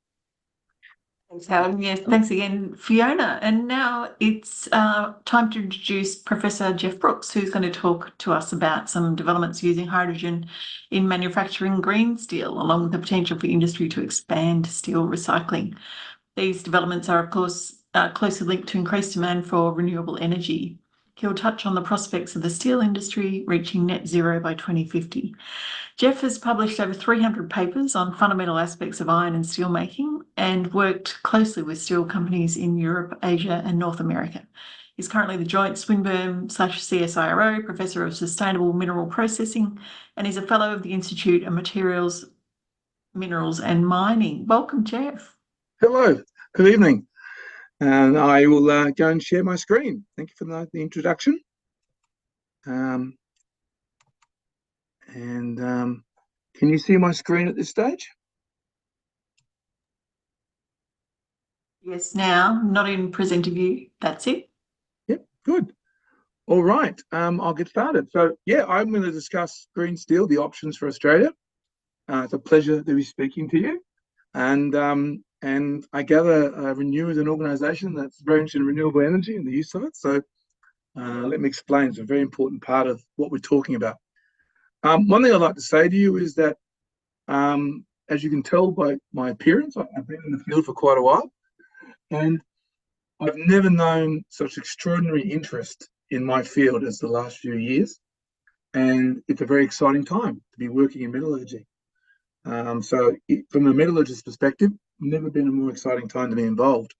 Thanks, Howard. Yes, thanks again, Fiona. And now it's time to introduce Professor Geoff Brooks, who's going to talk to us about some developments using hydrogen in manufacturing green steel, along with the potential for industry to expand steel recycling. These developments are, of course, closely linked to increased demand for renewable energy. He'll touch on the prospects of the steel industry reaching net zero by 2050. Geoff has published over 300 papers on fundamental aspects of iron and steel making and worked closely with steel companies in Europe, Asia, and North America. He's currently the Joint Swinburne/CSIRO Professor of Sustainable Mineral Processing, and is a Fellow of the Institute of Materials, Minerals and Mining. Welcome, Geoff. Hello, good evening. And I will go and share my screen. Thank you for the introduction. Can you see my screen at this stage? Yes, now, not in presenter view. That's it. Yep, good. All right, I'll get started. So, yeah, I'm going to discuss green steel, the options for Australia. It's a pleasure to be speaking to you. And I gather Renew is an organisation that's very interested in renewable energy and the use of it. So let me explain. It's a very important part of what we're talking about. One thing I'd like to say to you is that, as you can tell by my appearance, I've been in the field for quite a while, and I've never known such extraordinary interest in my field as the last few years. And it's a very exciting time to be working in metallurgy. From a metallurgist's perspective, never been a more exciting time to be involved.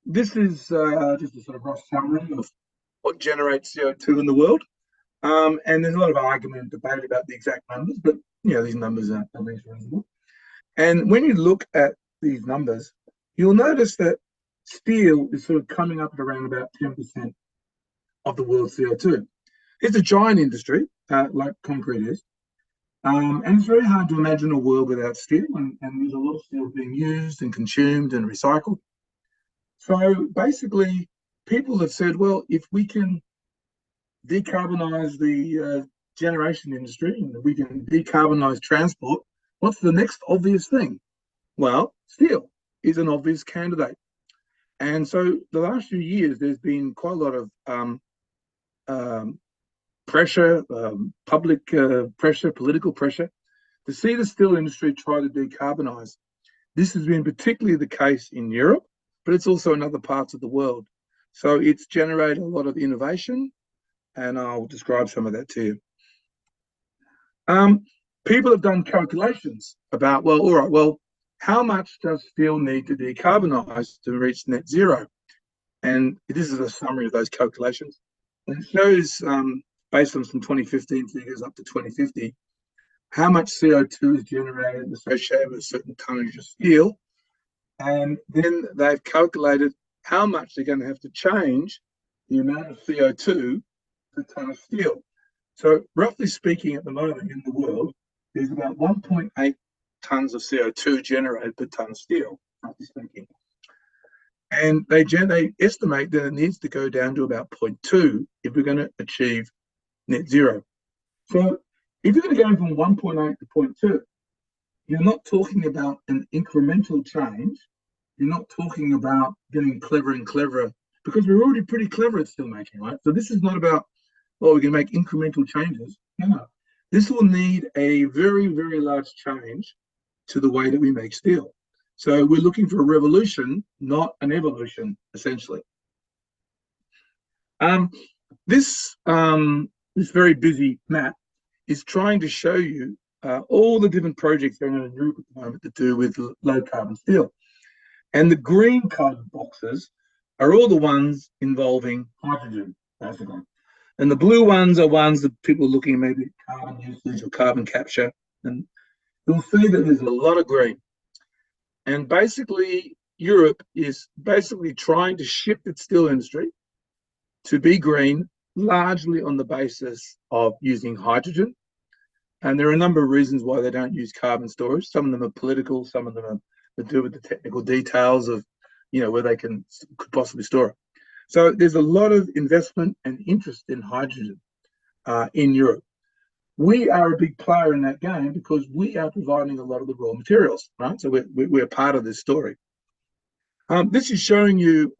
This is just a sort of rough summary of what generates CO2 in the world. And there's a lot of argument and debate about the exact numbers, but these numbers are at least reasonable. And when you look at these numbers, you'll notice that steel is sort of coming up at around about 10% of the world's CO2. It's a giant industry, like concrete is. And it's very hard to imagine a world without steel, and there's a lot of steel being used and consumed and recycled. So basically, people have said, well, if we can decarbonise the generation industry and we can decarbonise transport, what's the next obvious thing? Well, steel is an obvious candidate. And so the last few years, there's been quite a lot of pressure, public pressure, political pressure, to see the steel industry try to decarbonise. This has been particularly the case in Europe, but it's also in other parts of the world. So it's generated a lot of innovation, and I'll describe some of that to you. People have done calculations about, well, all right, well, how much does steel need to decarbonise to reach net zero? And this is a summary of those calculations. And it shows, based on some 2015 figures up to 2050, how much CO2 is generated associated with a certain tonnage of steel. And then they've calculated how much they're going to have to change the amount of CO2 per tonne of steel. So roughly speaking, at the moment in the world, there's about 1.8 tonnes of CO2 generated per tonne of steel, roughly speaking. And they estimate that it needs to go down to about 0.2 if we're going to achieve net zero. So if you're going to go from 1.8 to 0.2, you're not talking about an incremental change. You're not talking about getting clever and cleverer because we're already pretty clever at steel making, right? So this is not about, oh, we can make incremental changes. No, this will need a very, very large change to the way that we make steel. So we're looking for a revolution, not an evolution, essentially. This very busy map is trying to show you all the different projects going on in Europe at the moment to do with low carbon steel. And the green colored boxes are all the ones involving hydrogen, basically. And the blue ones are ones that people are looking at maybe at carbon usage or carbon capture. And you'll see that there's a lot of green. And basically, Europe is basically trying to shift its steel industry to be green, largely on the basis of using hydrogen. And there are a number of reasons why they don't use carbon storage. Some of them are political, some of them are to do with the technical details of, where they could possibly store it. So there's a lot of investment and interest in hydrogen in Europe. We are a big player in that game because we are providing a lot of the raw materials, right? So we're part of this story. This is showing you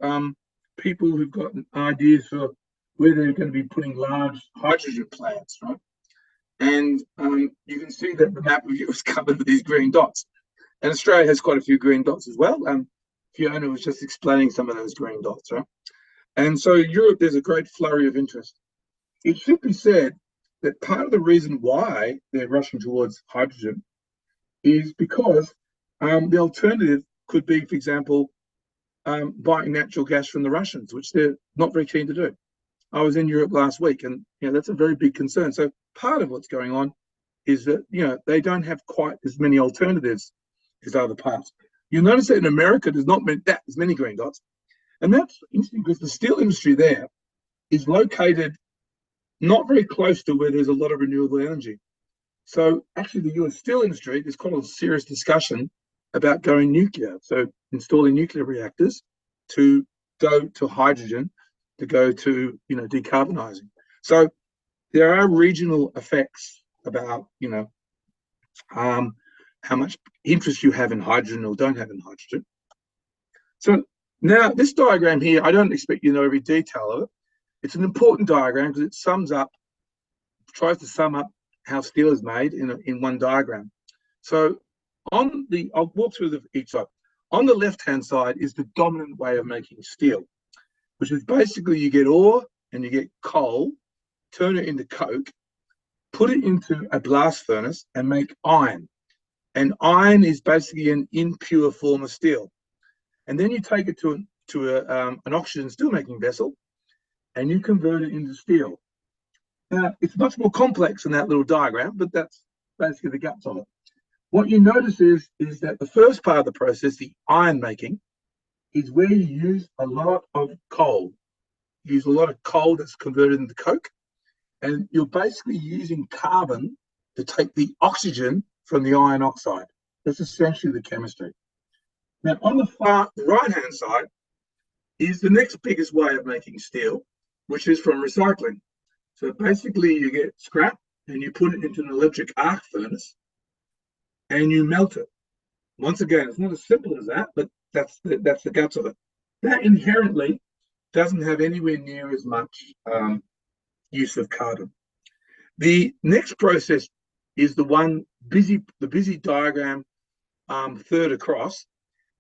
people who've got ideas for where they're going to be putting large hydrogen plants, right? And you can see that the map of Europe is covered with these green dots. And Australia has quite a few green dots as well. Fiona was just explaining some of those green dots, right? And so Europe, there's a great flurry of interest. It should be said that part of the reason why they're rushing towards hydrogen is because the alternative could be, for example, buying natural gas from the Russians, which they're not very keen to do. I was in Europe last week, and that's a very big concern. So part of what's going on is that they don't have quite as many alternatives as other parts. You'll notice that in America, there's not that as many green dots, and that's interesting because the steel industry there is located not very close to where there's a lot of renewable energy. So actually, the US steel industry, there's quite a serious discussion about going nuclear. So installing nuclear reactors to go to hydrogen, to go to decarbonizing. So there are regional effects about how much interest you have in hydrogen or don't have in hydrogen. So now this diagram here, I don't expect you to know every detail of it. It's an important diagram because it tries to sum up how steel is made in one diagram. So I'll walk through each side. On the left-hand side is the dominant way of making steel, which is basically you get ore and you get coal, turn it into coke, put it into a blast furnace and make iron. And iron is basically an impure form of steel. And then you take it to an oxygen steelmaking vessel and you convert it into steel. Now, it's much more complex than that little diagram, but that's basically the guts of it. What you notice is that the first part of the process, the iron making, is where you use a lot of coal. You use a lot of coal that's converted into coke, and you're basically using carbon to take the oxygen from the iron oxide. That's essentially the chemistry. Now, on the far right-hand side is the next biggest way of making steel, which is from recycling. So basically, you get scrap and you put it into an electric arc furnace and you melt it. Once again, it's not as simple as that, but that's the guts of it. That inherently doesn't have anywhere near as much use of carbon. The next process is the busy diagram third across.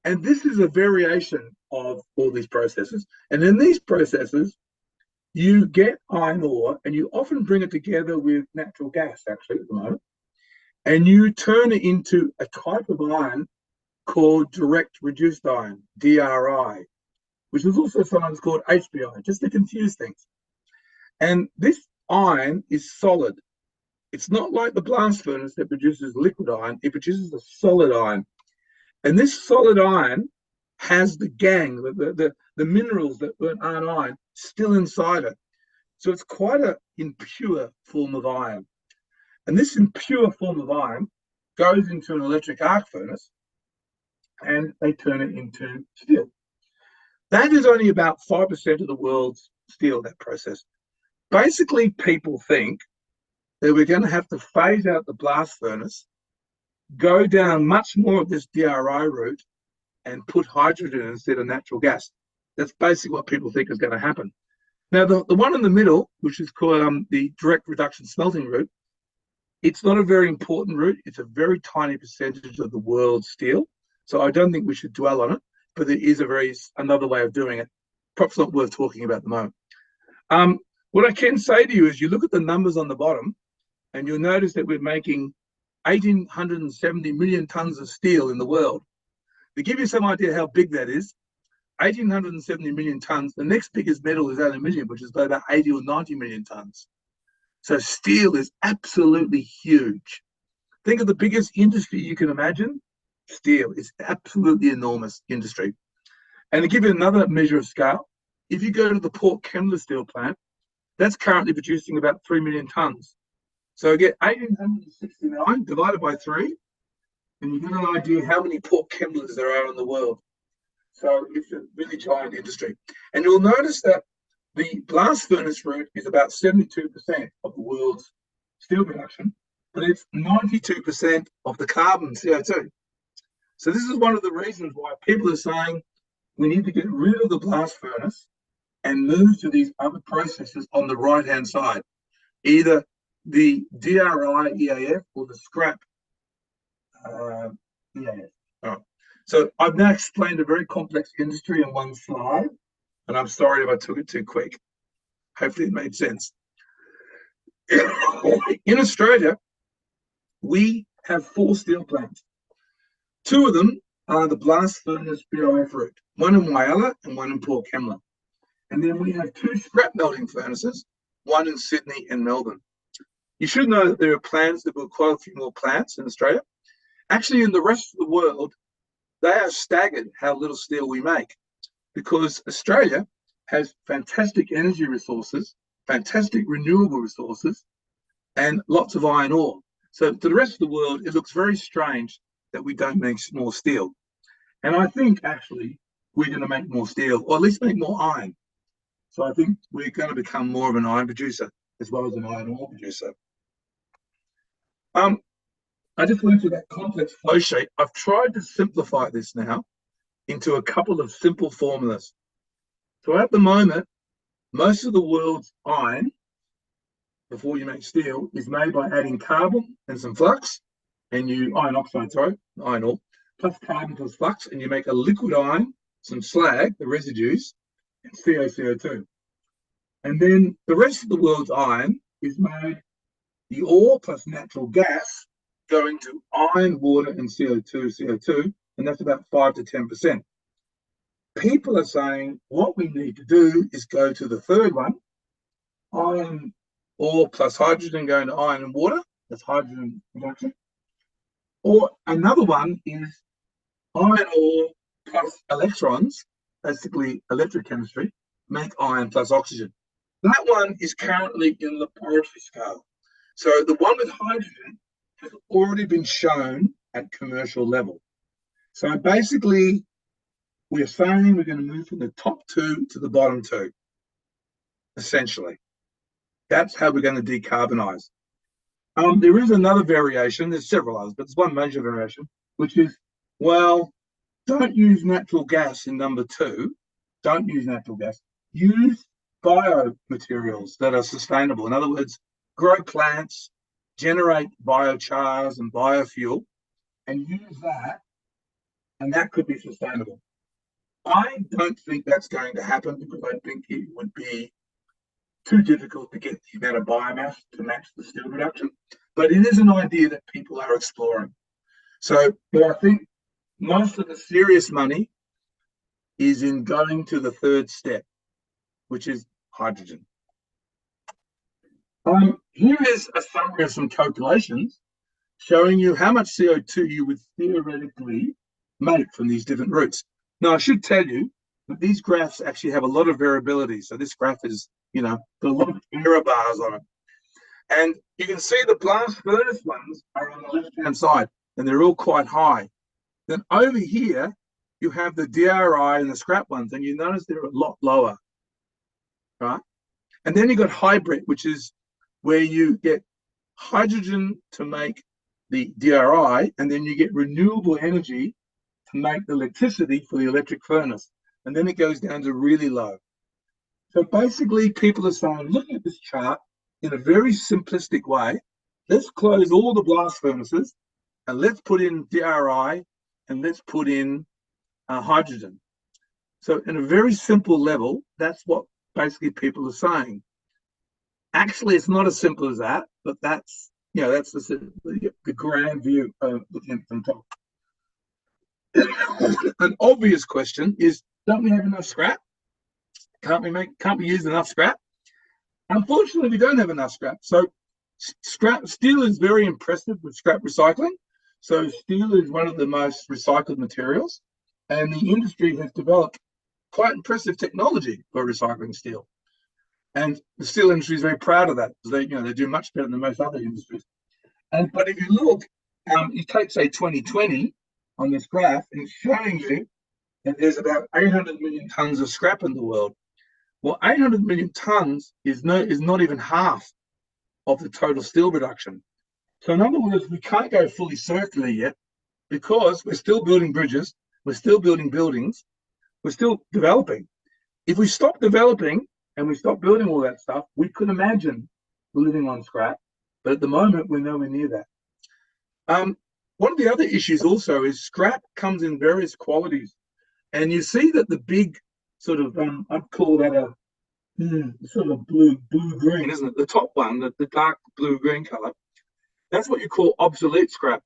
And this is a variation of all these processes. And in these processes, you get iron ore and you often bring it together with natural gas, actually, at the moment. And you turn it into a type of iron called direct reduced iron, DRI, which is also sometimes called HBI, just to confuse things. And this iron is solid. It's not like the blast furnace that produces liquid iron, it produces a solid iron. And this solid iron has the gangue, the minerals that aren't iron, still inside it. So it's quite an impure form of iron. And this impure form of iron goes into an electric arc furnace and they turn it into steel. That is only about 5% of the world's steel, that process. Basically, people think that we're going to have to phase out the blast furnace, go down much more of this DRI route, and put hydrogen instead of natural gas. That's basically what people think is going to happen. Now, the one in the middle, which is called the direct reduction smelting route, it's not a very important route. It's a very tiny percentage of the world's steel. So I don't think we should dwell on it, but it is another way of doing it. Perhaps not worth talking about at the moment. What I can say to you is you look at the numbers on the bottom and you'll notice that we're making 1,870 million tons of steel in the world. To give you some idea how big that is, 1,870 million tons, the next biggest metal is aluminium, which is about 80 or 90 million tons. So steel is absolutely huge. Think of the biggest industry you can imagine. Steel is absolutely enormous industry. And to give you another measure of scale, if you go to the Port Kembla steel plant, that's currently producing about 3 million tons. So get 1,869 divided by 3, and you get an idea how many Port Kemblas there are in the world. So it's a really giant industry. And you'll notice that the blast furnace route is about 72% of the world's steel production, but it's 92% of the carbon CO2. So this is one of the reasons why people are saying we need to get rid of the blast furnace and move to these other processes on the right-hand side, either the DRI EAF or the scrap EAF. All right. So I've now explained a very complex industry in one slide, and I'm sorry if I took it too quick. Hopefully it made sense. In Australia, we have 4 steel plants. 2 of them are the blast furnace BOF route, one in Whyalla and one in Port Kembla. And then we have 2 scrap melting furnaces, one in Sydney and Melbourne. You should know that there are plans to build quite a few more plants in Australia. Actually, in the rest of the world, they are staggered how little steel we make, because Australia has fantastic energy resources, fantastic renewable resources, and lots of iron ore. So to the rest of the world, it looks very strange that we don't make more steel. And I think actually we're going to make more steel, or at least make more iron. So I think we're going to become more of an iron producer as well as an iron ore producer. I just went through that complex flow sheet. I've tried to simplify this now into a couple of simple formulas. So at the moment, most of the world's iron, before you make steel, is made by adding carbon and some flux, and iron oxide, sorry, iron ore, plus carbon plus flux, and you make a liquid iron, some slag, the residues, and CO2. And then the rest of the world's iron is made the ore plus natural gas going to iron, water, and CO2, and that's about 5 to 10%. People are saying what we need to do is go to the third one, iron ore plus hydrogen going to iron and water, that's hydrogen production. Or another one is iron ore plus electrons, basically electrochemistry, make iron plus oxygen. That one is currently in the laboratory scale. So the one with hydrogen has already been shown at commercial level. So basically, we're saying we're going to move from the top 2 to the bottom 2, essentially. That's how we're going to decarbonize. There is another variation, there's several others, but there's one major variation, which is, well, don't use natural gas in number 2. Don't use natural gas. Use biomaterials that are sustainable. In other words, grow plants, generate biochars and biofuel, and use that, and that could be sustainable. I don't think that's going to happen because I think it would be too difficult to get the amount of biomass to match the steel production. But it is an idea that people are exploring. So I think most of the serious money is in going to the third step, which is hydrogen. Here is a summary of some calculations showing you how much CO2 you would theoretically make from these different routes. Now, I should tell you that these graphs actually have a lot of variability. So this graph is, got a lot of error bars on it. And you can see the blast furnace ones are on the left-hand side, and they're all quite high. Then over here, you have the DRI and the scrap ones, and you notice they're a lot lower, right? And then you've got hybrid, which is where you get hydrogen to make the DRI, and then you get renewable energy to make the electricity for the electric furnace. And then it goes down to really low. So basically, people are saying, looking at this chart in a very simplistic way, let's close all the blast furnaces and let's put in DRI and let's put in hydrogen. So in a very simple level, that's what basically people are saying. Actually, it's not as simple as that, but that's the grand view looking from top. An obvious question is, don't we have enough scrap? Can't we use enough scrap? Unfortunately, we don't have enough scrap. So steel is very impressive with scrap recycling. So steel is one of the most recycled materials, and the industry has developed quite impressive technology for recycling steel. And the steel industry is very proud of that, because they do much better than most other industries. But if you look, you take, say, 2020 on this graph, and it's showing you that there's about 800 million tons of scrap in the world. Well, 800 million tons is not even half of the total steel production. So in other words, we can't go fully circular yet, because we're still building bridges, we're still building buildings, we're still developing. If we stop developing and we stop building all that stuff, we could imagine living on scrap. But at the moment, we're nowhere near that. One of the other issues also is scrap comes in various qualities. And you see that the big sort of, I'd call that a sort of blue-green, isn't it? The top one, the dark blue-green color, that's what you call obsolete scrap.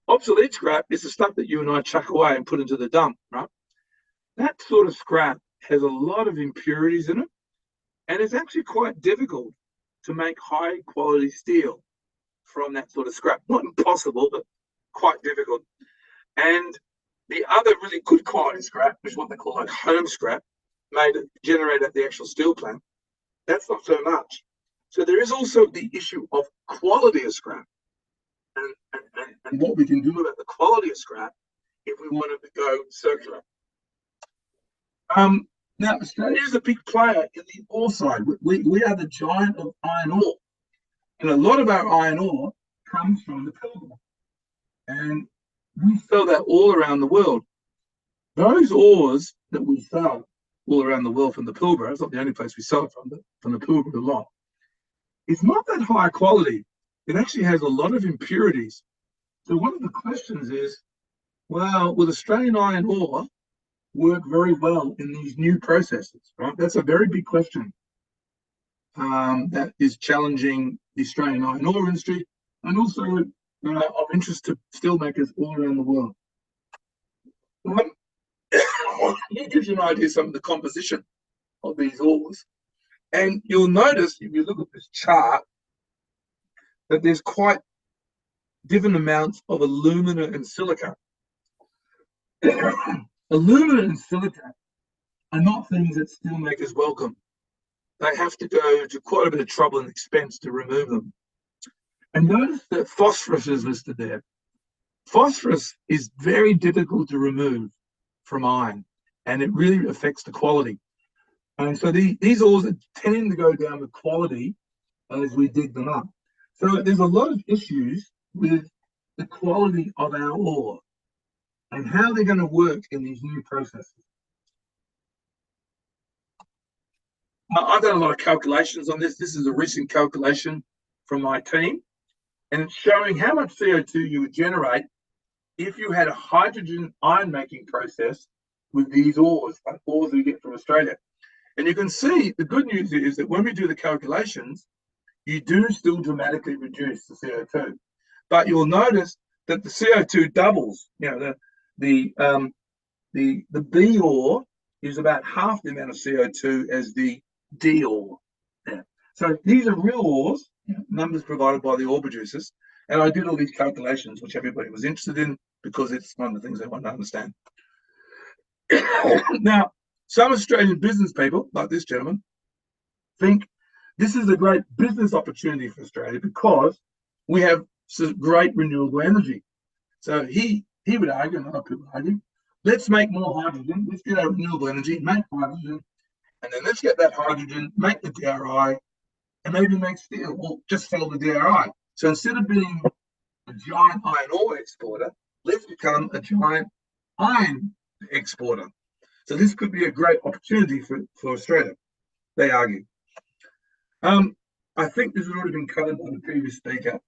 Obsolete scrap is the stuff that you and I chuck away and put into the dump, right? That sort of scrap has a lot of impurities in it, and it's actually quite difficult to make high-quality steel from that sort of scrap. Not impossible, but quite difficult. And the other really good quality scrap is what they call like home scrap, generated at the actual steel plant. That's not so much. So there is also the issue of quality of scrap, and what we can do about the quality of scrap if we wanted to go circular. Now, Australia is a big player in the ore side. We are the giant of iron ore, and a lot of our iron ore comes from the Pilbara, and we sell that all around the world. Those ores that we sell all around the world from the Pilbara, it's not the only place we sell it from, but from the Pilbara a lot, it's not that high quality. It actually has a lot of impurities. So one of the questions is, well, will Australian iron ore work very well in these new processes, right? That's a very big question that is challenging the Australian iron ore industry, and also of interest to steelmakers all around the world. It gives you an idea of some of the composition of these ores. And you'll notice, if you look at this chart, that there's quite different amounts of alumina and silica. Alumina and silica are not things that steelmakers welcome. They have to go to quite a bit of trouble and expense to remove them. And notice that phosphorus is listed there. Phosphorus is very difficult to remove from iron, and it really affects the quality. And so these ores are tending to go down with quality as we dig them up. So there's a lot of issues with the quality of our ore and how they're going to work in these new processes. I've done a lot of calculations on this. This is a recent calculation from my team, and it's showing how much CO2 you would generate if you had a hydrogen iron making process with these ores, like ores we get from Australia. And you can see the good news is that when we do the calculations, you do still dramatically reduce the CO2, but you'll notice that the CO2 doubles. You know, the B ore is about half the amount of CO2 as the D ore. Yeah. So these are real ores, numbers provided by the ore producers, and I did all these calculations, which everybody was interested in because it's one of the things they want to understand. Now, some Australian business people, like this gentleman, think this is a great business opportunity for Australia because we have some great renewable energy. So he would argue, and other people argue, let's make more hydrogen, let's get our renewable energy, make hydrogen, and then let's get that hydrogen, make the DRI, and maybe make steel, or just sell the DRI. So instead of being a giant iron ore exporter, let's become a giant iron exporter. So this could be a great opportunity for Australia, they argue. I think this has already been covered by the previous speaker.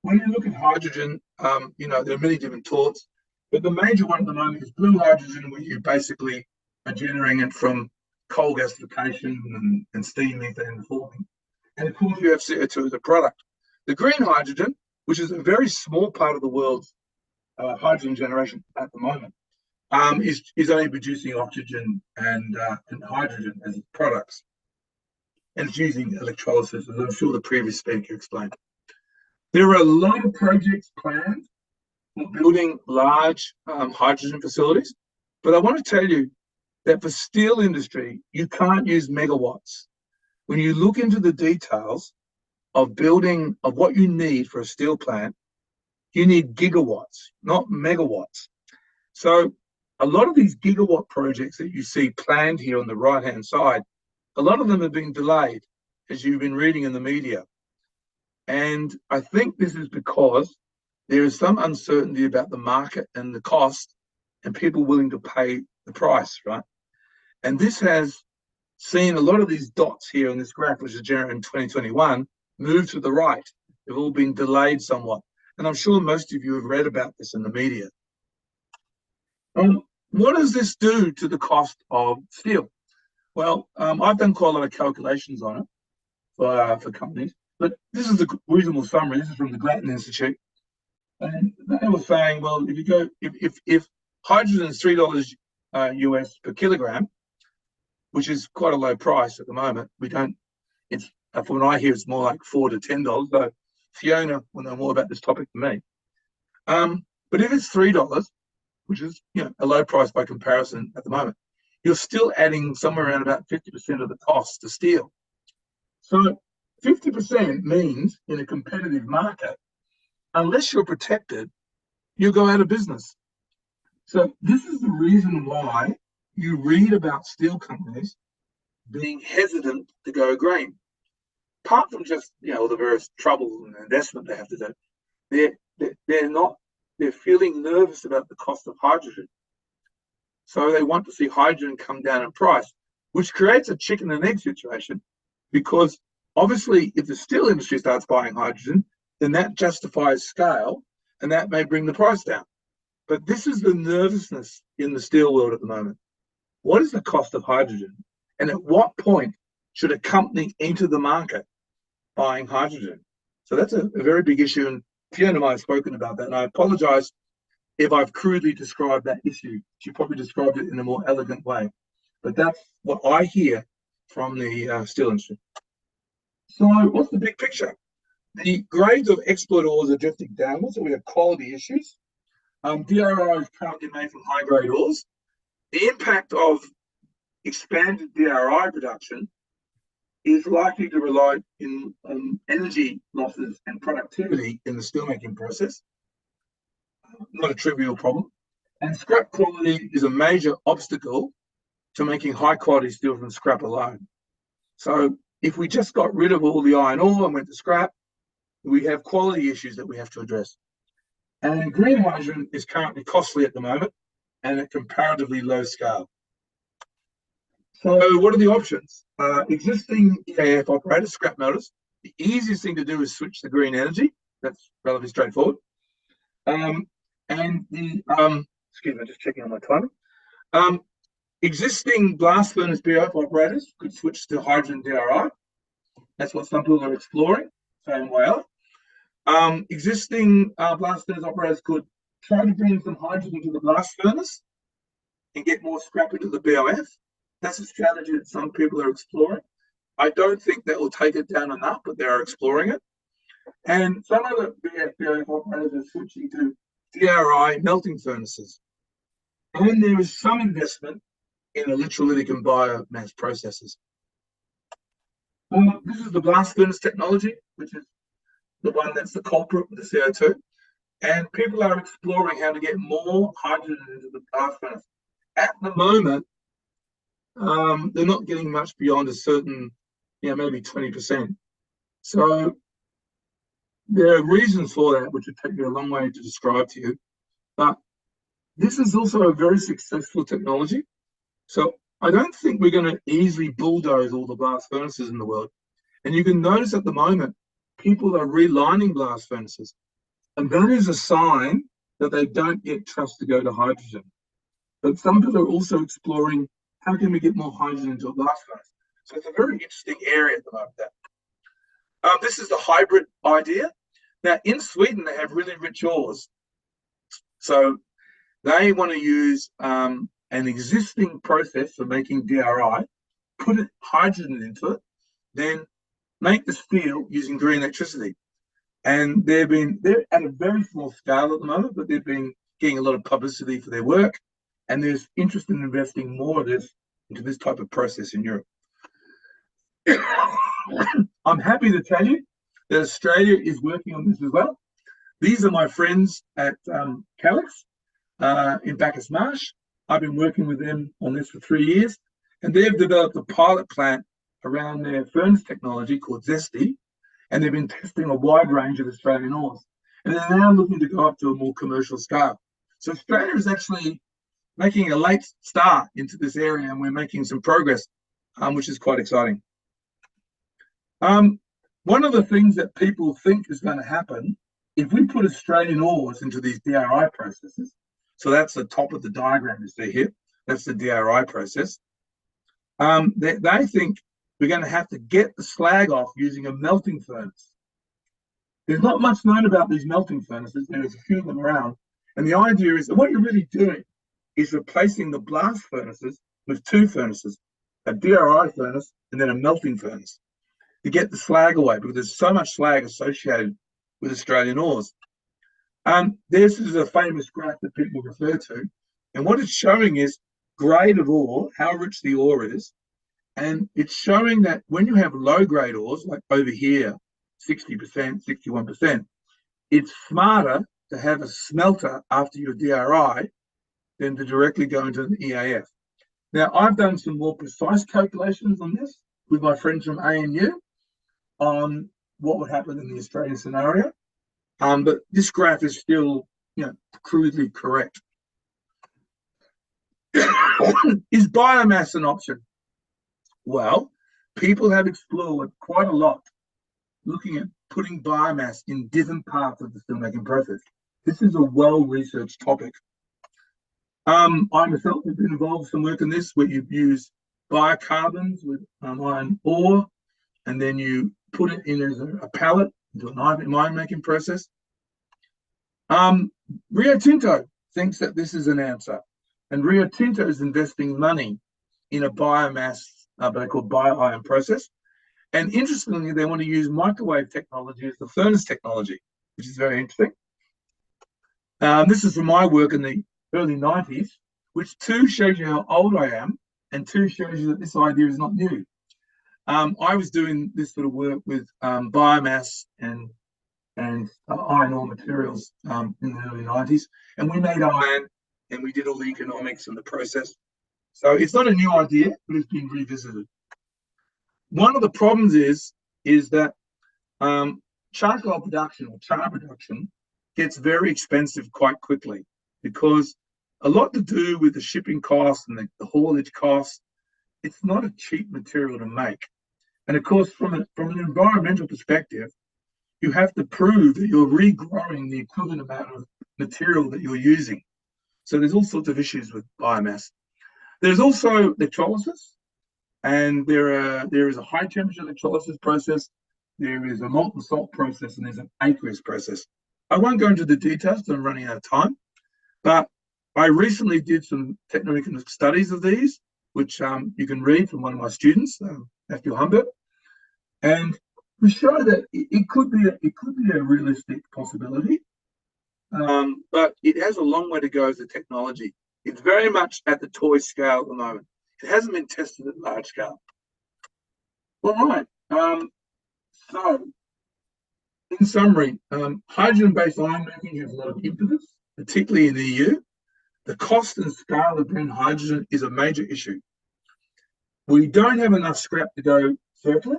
When you look at hydrogen, there are many different thoughts, but the major one at the moment is blue hydrogen, where you basically are generating it from coal gasification and steam methane forming. And of course, you have CO2 as a product. The green hydrogen, which is a very small part of the world's hydrogen generation at the moment, is only producing oxygen and hydrogen as its products. And it's using electrolysis, as I'm sure the previous speaker explained. There are a lot of projects planned for building large hydrogen facilities, but I want to tell you that for steel industry, you can't use megawatts. When you look into the details of building, of what you need for a steel plant, you need gigawatts, not megawatts. So a lot of these gigawatt projects that you see planned here on the right-hand side, a lot of them have been delayed, as you've been reading in the media. And I think this is because there is some uncertainty about the market and the cost and people willing to pay the price, right? And this has seen a lot of these dots here in this graph, which is generated in 2021, move to the right. They've all been delayed somewhat. And I'm sure most of you have read about this in the media. What does this do to the cost of steel? Well, I've done quite a lot of calculations on it for companies, but this is a reasonable summary. This is from the Grattan Institute. And they were saying, well, if you go, if hydrogen is $3 US per kilogram, which is quite a low price at the moment, it's from what I hear, it's more like $4 to $10. Though Fiona will know more about this topic than me. But if it's $3, which is a low price by comparison at the moment, you're still adding somewhere around about 50% of the cost to steel. So 50% means in a competitive market, unless you're protected, you'll go out of business. So this is the reason why you read about steel companies being hesitant to go green. Apart from just the various troubles and investment they have to do, they're feeling nervous about the cost of hydrogen. So they want to see hydrogen come down in price, which creates a chicken and egg situation, because obviously if the steel industry starts buying hydrogen, then that justifies scale and that may bring the price down. But this is the nervousness in the steel world at the moment. What is the cost of hydrogen? And at what point should a company enter the market buying hydrogen? So that's a very big issue. And Fiona and I have spoken about that. And I apologize if I've crudely described that issue. She probably described it in a more elegant way. But that's what I hear from the steel industry. So what's the big picture? The grades of export ores are drifting downwards, so we have quality issues. DRI is currently made from high-grade ores. The impact of expanded DRI production is likely to result in energy losses and productivity in the steelmaking process. Not a trivial problem. And scrap quality is a major obstacle to making high-quality steel from scrap alone. So if we just got rid of all the iron ore and went to scrap, we have quality issues that we have to address. And green hydrogen is currently costly at the moment and at comparatively low scale. So what are the options? Existing EAF operators, scrap melters. The easiest thing to do is switch to green energy. That's relatively straightforward. And the, excuse me, just checking on my timing. Existing blast furnace BOF operators could switch to hydrogen DRI. That's what some people are exploring, same way up. Existing blast furnace operators could try to bring some hydrogen to the blast furnace and get more scrap into the BOF. That's a strategy that some people are exploring. I don't think that will take it down enough, but they are exploring it. And some other BOF operators are switching to DRI melting furnaces. And there is some investment in electrolytic and biomass processes. This is the blast furnace technology, which is the one that's the culprit with the CO2. And people are exploring how to get more hydrogen into the blast furnace. At the moment, they're not getting much beyond a certain, maybe 20%. So there are reasons for that, which would take me a long way to describe to you. But This is also a very successful technology. So I don't think we're going to easily bulldoze all the blast furnaces in the world. And you can notice at the moment, people are relining blast furnaces. And that is a sign that they don't yet trust to go to hydrogen. But some people are also exploring how can we get more hydrogen into a blast furnace. So it's a very interesting area at the moment. This is the hybrid idea. Now, in Sweden, they have really rich ores. So they want to use an existing process for making DRI, put hydrogen into it, then make the steel using green electricity. And they're at a very small scale at the moment, but they've been getting a lot of publicity for their work. And there's interest in investing more of this into this type of process in Europe. I'm happy to tell you that Australia is working on this as well. These are my friends at Calix in Bacchus Marsh. I've been working with them on this for 3 years, and they've developed a pilot plant around their furnace technology called Zesty, and they've been testing a wide range of Australian ores. And they're now looking to go up to a more commercial scale. So Australia is actually making a late start into this area, and we're making some progress, which is quite exciting. One of the things that people think is going to happen, if we put Australian ores into these DRI processes, so that's the top of the diagram you see here, that's the DRI process, they think we're going to have to get the slag off using a melting furnace. There's not much known about these melting furnaces. There's a few of them around. And the idea is that what you're really doing is replacing the blast furnaces with two furnaces, a DRI furnace and then a melting furnace, to get the slag away, because there's so much slag associated with Australian ores. This is a famous graph that people refer to, and what it's showing is grade of ore, how rich the ore is, and it's showing that when you have low-grade ores, like over here, 60%, 61%, it's smarter to have a smelter after your DRI than to directly go into an EAF. Now, I've done some more precise calculations on this with my friends from ANU on what would happen in the Australian scenario. But this graph is still, crudely correct. Is biomass an option? Well, people have explored quite a lot looking at putting biomass in different parts of the steelmaking process. This is a well-researched topic. I myself have been involved in some work in this where you use biocarbons with iron ore, and then you put it in as a pellet into an iron making process. Rio Tinto thinks that this is an answer, and Rio Tinto is investing money in a biomass, what they call bio-iron process. And interestingly, they want to use microwave technology as the furnace technology, which is very interesting. This is from my work in the early 90s, which two shows you how old I am, and two shows you that this idea is not new. I was doing this sort of work with biomass and iron ore materials in the early 90s, and we made iron, and we did all the economics and the process. So it's not a new idea, but it's been revisited. One of the problems is that charcoal production or char production gets very expensive quite quickly, because a lot to do with the shipping costs and the haulage costs. It's not a cheap material to make. And of course, from an environmental perspective, you have to prove that you're regrowing the equivalent amount of material that you're using. So there's all sorts of issues with biomass. There's also electrolysis, and there is a high temperature electrolysis process, there is a molten salt process, and there's an aqueous process. I won't go into the details because I'm running out of time, but I recently did some technical studies of these, which you can read from one of my students, Matthew Humbert, and we show that it could be a realistic possibility, but it has a long way to go as a technology. It's very much at the toy scale at the moment. It hasn't been tested at large scale. All right. So, in summary, hydrogen-based iron making has a lot of impetus, particularly in the EU. The cost and scale of green hydrogen is a major issue. We don't have enough scrap to go circular,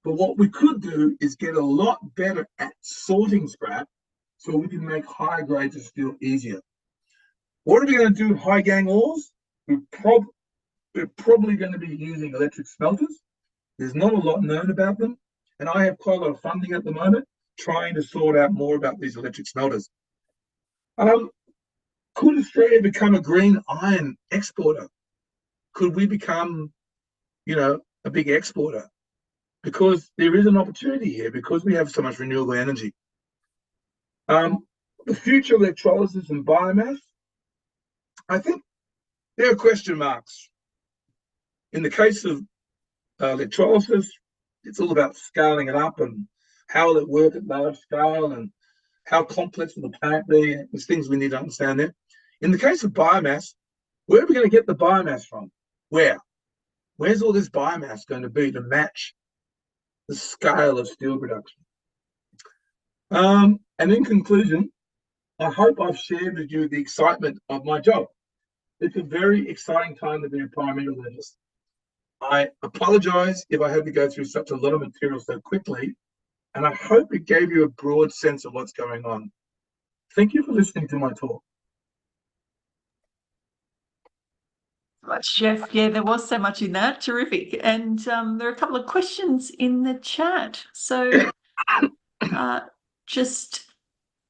but what we could do is get a lot better at sorting scrap so we can make higher grades of steel easier. What are we going to do with high gang ores? We're probably going to be using electric smelters. There's not a lot known about them. And I have quite a lot of funding at the moment trying to sort out more about these electric smelters. Could Australia become a green iron exporter? Could we become, a big exporter? Because there is an opportunity here because we have so much renewable energy. The future of electrolysis and biomass, I think there are question marks. In the case of electrolysis, it's all about scaling it up and how will it work at large scale and how complex will the plant be. There's things we need to understand there. In the case of biomass, where are we going to get the biomass from? Where's all this biomass going to be to match the scale of steel production? And in conclusion, I hope I've shared with you the excitement of my job. It's a very exciting time to be a prime metallurgist. I apologize if I had to go through such a lot of material so quickly, and I hope it gave you a broad sense of what's going on. Thank you for listening to my talk. Much, Geoff. Yeah, there was so much in that. Terrific. And there are a couple of questions in the chat. So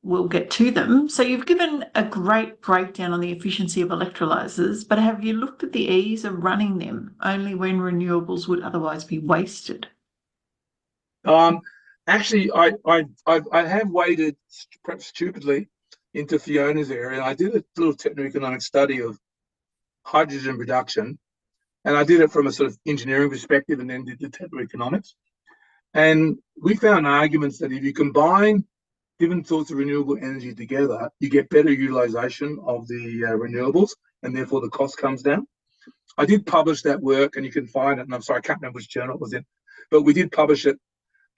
we'll get to them. So you've given a great breakdown on the efficiency of electrolyzers, but have you looked at the ease of running them only when renewables would otherwise be wasted? Actually, I have waded, perhaps stupidly, into Fiona's area. I did a little techno-economic study of hydrogen production, and I did it from a sort of engineering perspective and then did the techno-economics. And we found arguments that if you combine different sorts of renewable energy together, you get better utilization of the renewables, and therefore the cost comes down. I did publish that work, and you can find it, and I'm sorry, I can't remember which journal it was in, but we did publish it.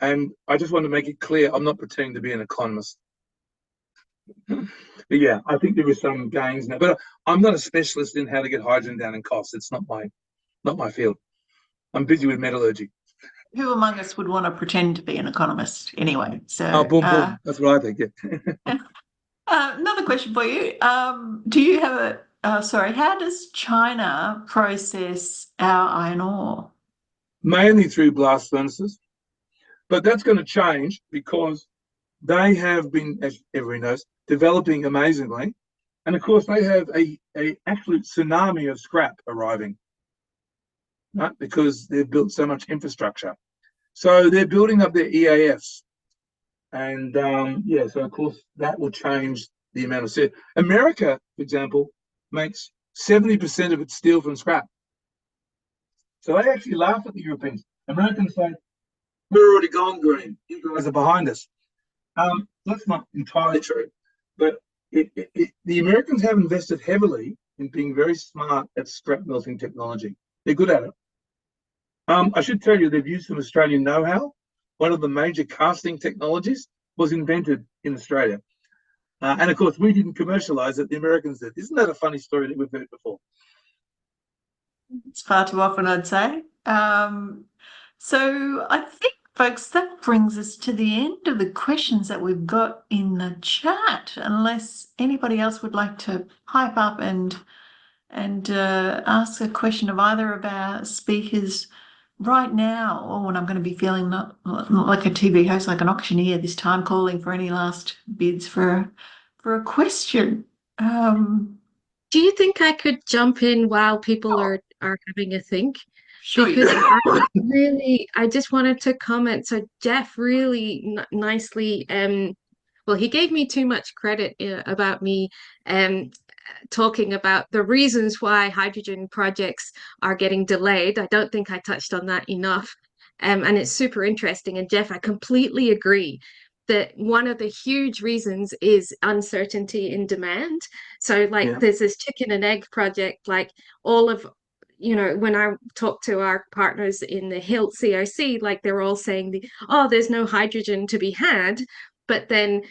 And I just want to make it clear, I'm not pretending to be an economist. But yeah, I think there is some gains now. But I'm not a specialist in how to get hydrogen down in costs. It's not my field. I'm busy with metallurgy. Who among us would want to pretend to be an economist anyway? So, boom. That's what I think. Yeah. Another question for you. Do you have how does China process our iron ore? Mainly through blast furnaces. But that's going to change because they have been, as everyone knows, developing amazingly. And of course, they have a absolute tsunami of scrap arriving, right? Because they've built so much infrastructure. So they're building up their EAFs. And so of course, that will change the amount of steel. America, for example, makes 70% of its steel from scrap. So they actually laugh at the Europeans. Americans say, we're already gone green. You guys are behind us. That's not entirely true, but the Americans have invested heavily in being very smart at scrap melting technology. They're good at it. I should tell you they've used some Australian know-how. One of the major casting technologies was invented in Australia. And of course, we didn't commercialize it, the Americans did. Isn't that a funny story that we've heard before? It's far too often, I'd say. So I think, folks, that brings us to the end of the questions that we've got in the chat, unless anybody else would like to pipe up and ask a question of either of our speakers right now. Oh, and I'm going to be feeling not like a TV host, like an auctioneer this time, calling for any last bids for a question. Do you think I could jump in while people are having a think? Sure. Because I just wanted to comment. So Geoff really nicely, well, he gave me too much credit about me talking about the reasons why hydrogen projects are getting delayed. I don't think I touched on that enough. And it's super interesting. And Geoff, I completely agree that one of the huge reasons is uncertainty in demand. So there's this chicken and egg project, like all of, when I talk to our partners in the HILT CRC, like they're all saying there's no hydrogen to be had. But then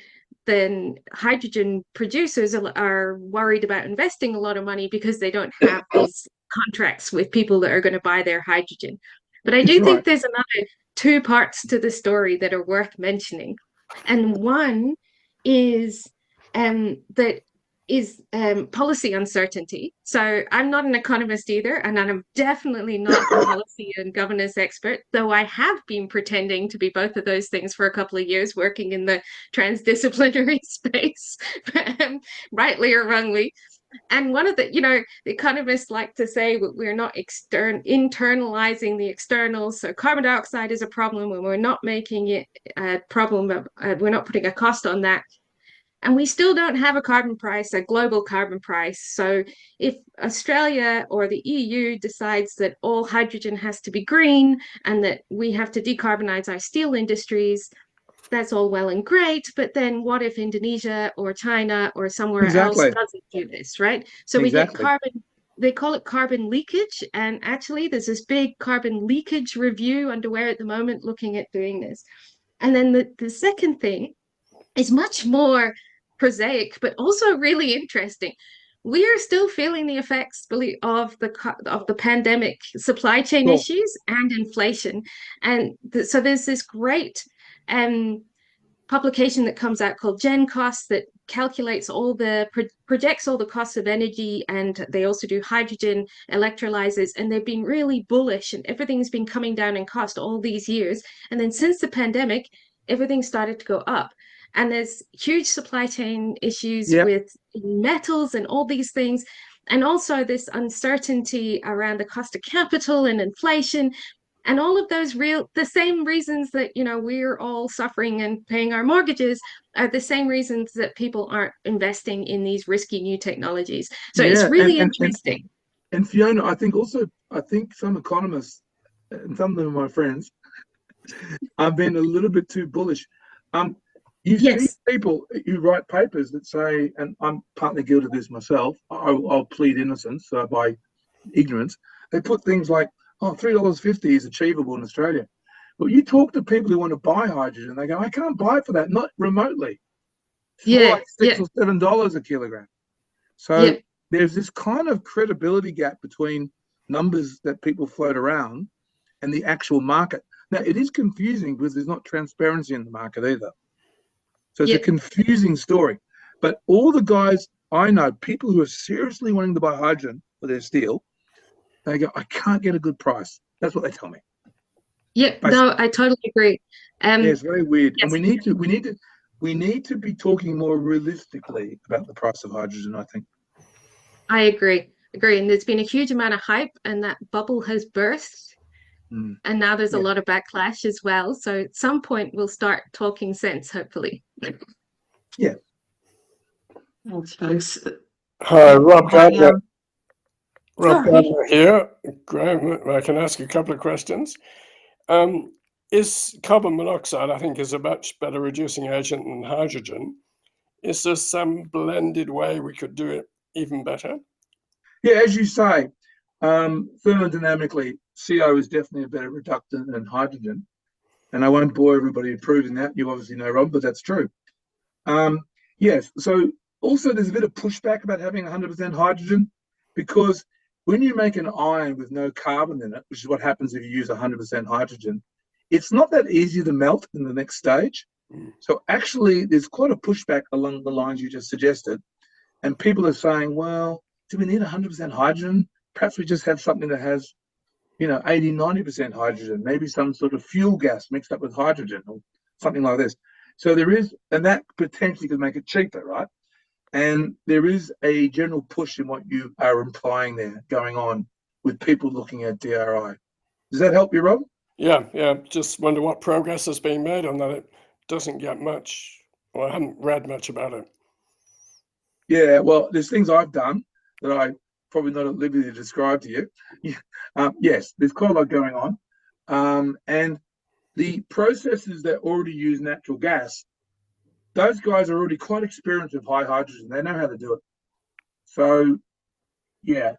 hydrogen producers are worried about investing a lot of money because they don't have these contracts with people that are going to buy their hydrogen. But I do think there's another two parts to the story that are worth mentioning. And one is that is policy uncertainty. So I'm not an economist either, and I'm definitely not a policy and governance expert, though I have been pretending to be both of those things for a couple of years, working in the transdisciplinary space, rightly or wrongly. And one of the, the economists like to say we're not internalizing the externals. So carbon dioxide is a problem when we're not making it a problem, we're not putting a cost on that. And we still don't have a carbon price, a global carbon price. So if Australia or the EU decides that all hydrogen has to be green and that we have to decarbonize our steel industries, that's all well and great. But then what if Indonesia or China or somewhere else Exactly. doesn't do this, right? So we get carbon, they call it carbon leakage. And actually, there's this big carbon leakage review underway at the moment looking at doing this. And then the second thing is much more prosaic, but also really interesting. We are still feeling the effects of the pandemic, supply chain issues, and inflation. And so there's this great publication that comes out called Gen Costs that calculates projects all the costs of energy, and they also do hydrogen electrolyzers, and they've been really bullish, and everything's been coming down in cost all these years. And then since the pandemic, everything started to go up. And there's huge supply chain issues with metals and all these things. And also this uncertainty around the cost of capital and inflation and all of those the same reasons that, we're all suffering and paying our mortgages are the same reasons that people aren't investing in these risky new technologies. So it's really interesting. And Fiona, I think some economists, and some of them are my friends, have been a little bit too bullish. You see people who write papers that say, and I'm partly guilty of this myself, I'll plead innocence by ignorance. They put things like, $3.50 is achievable in Australia. But you talk to people who want to buy hydrogen, they go, I can't buy for that, not remotely. It's more like $6 or $7 a kilogram. So there's this kind of credibility gap between numbers that people float around and the actual market. Now, it is confusing because there's not transparency in the market either. So it's a confusing story. But all the guys I know, people who are seriously wanting to buy hydrogen for their steel, they go, I can't get a good price. That's what they tell me. Yeah, no, I totally agree. It's very weird. And we need to be talking more realistically about the price of hydrogen, I think. I agree. And there's been a huge amount of hype, and that bubble has burst. And now there's a lot of backlash as well. So at some point we'll start talking sense, hopefully. Yeah. Hi, Rob Gardner. Rob Gardner here. Graham, I can ask a couple of questions. Is carbon monoxide, I think, is a much better reducing agent than hydrogen. Is there some blended way we could do it even better? Yeah, as you say, thermodynamically, CO is definitely a better reductant than hydrogen. And I won't bore everybody proving that. You obviously know, Rob, but that's true. Yes, so also there's a bit of pushback about having 100% hydrogen, because when you make an iron with no carbon in it, which is what happens if you use 100% hydrogen, it's not that easy to melt in the next stage. So actually, there's quite a pushback along the lines you just suggested. And people are saying, well, do we need 100% hydrogen? Perhaps we just have something that has, 80, 90% hydrogen, maybe some sort of fuel gas mixed up with hydrogen or something like this. So there is, and that potentially could make it cheaper, right? And there is a general push in what you are implying there going on with people looking at DRI. Does that help you, Rob? Yeah. Just wonder what progress has been made on that. It doesn't get much, or I haven't read much about it. Yeah, well, there's things I've done that I probably not at liberty to describe to you. Yes, there's quite a lot going on. And the processes that already use natural gas, those guys are already quite experienced with high hydrogen. They know how to do it. So, yeah,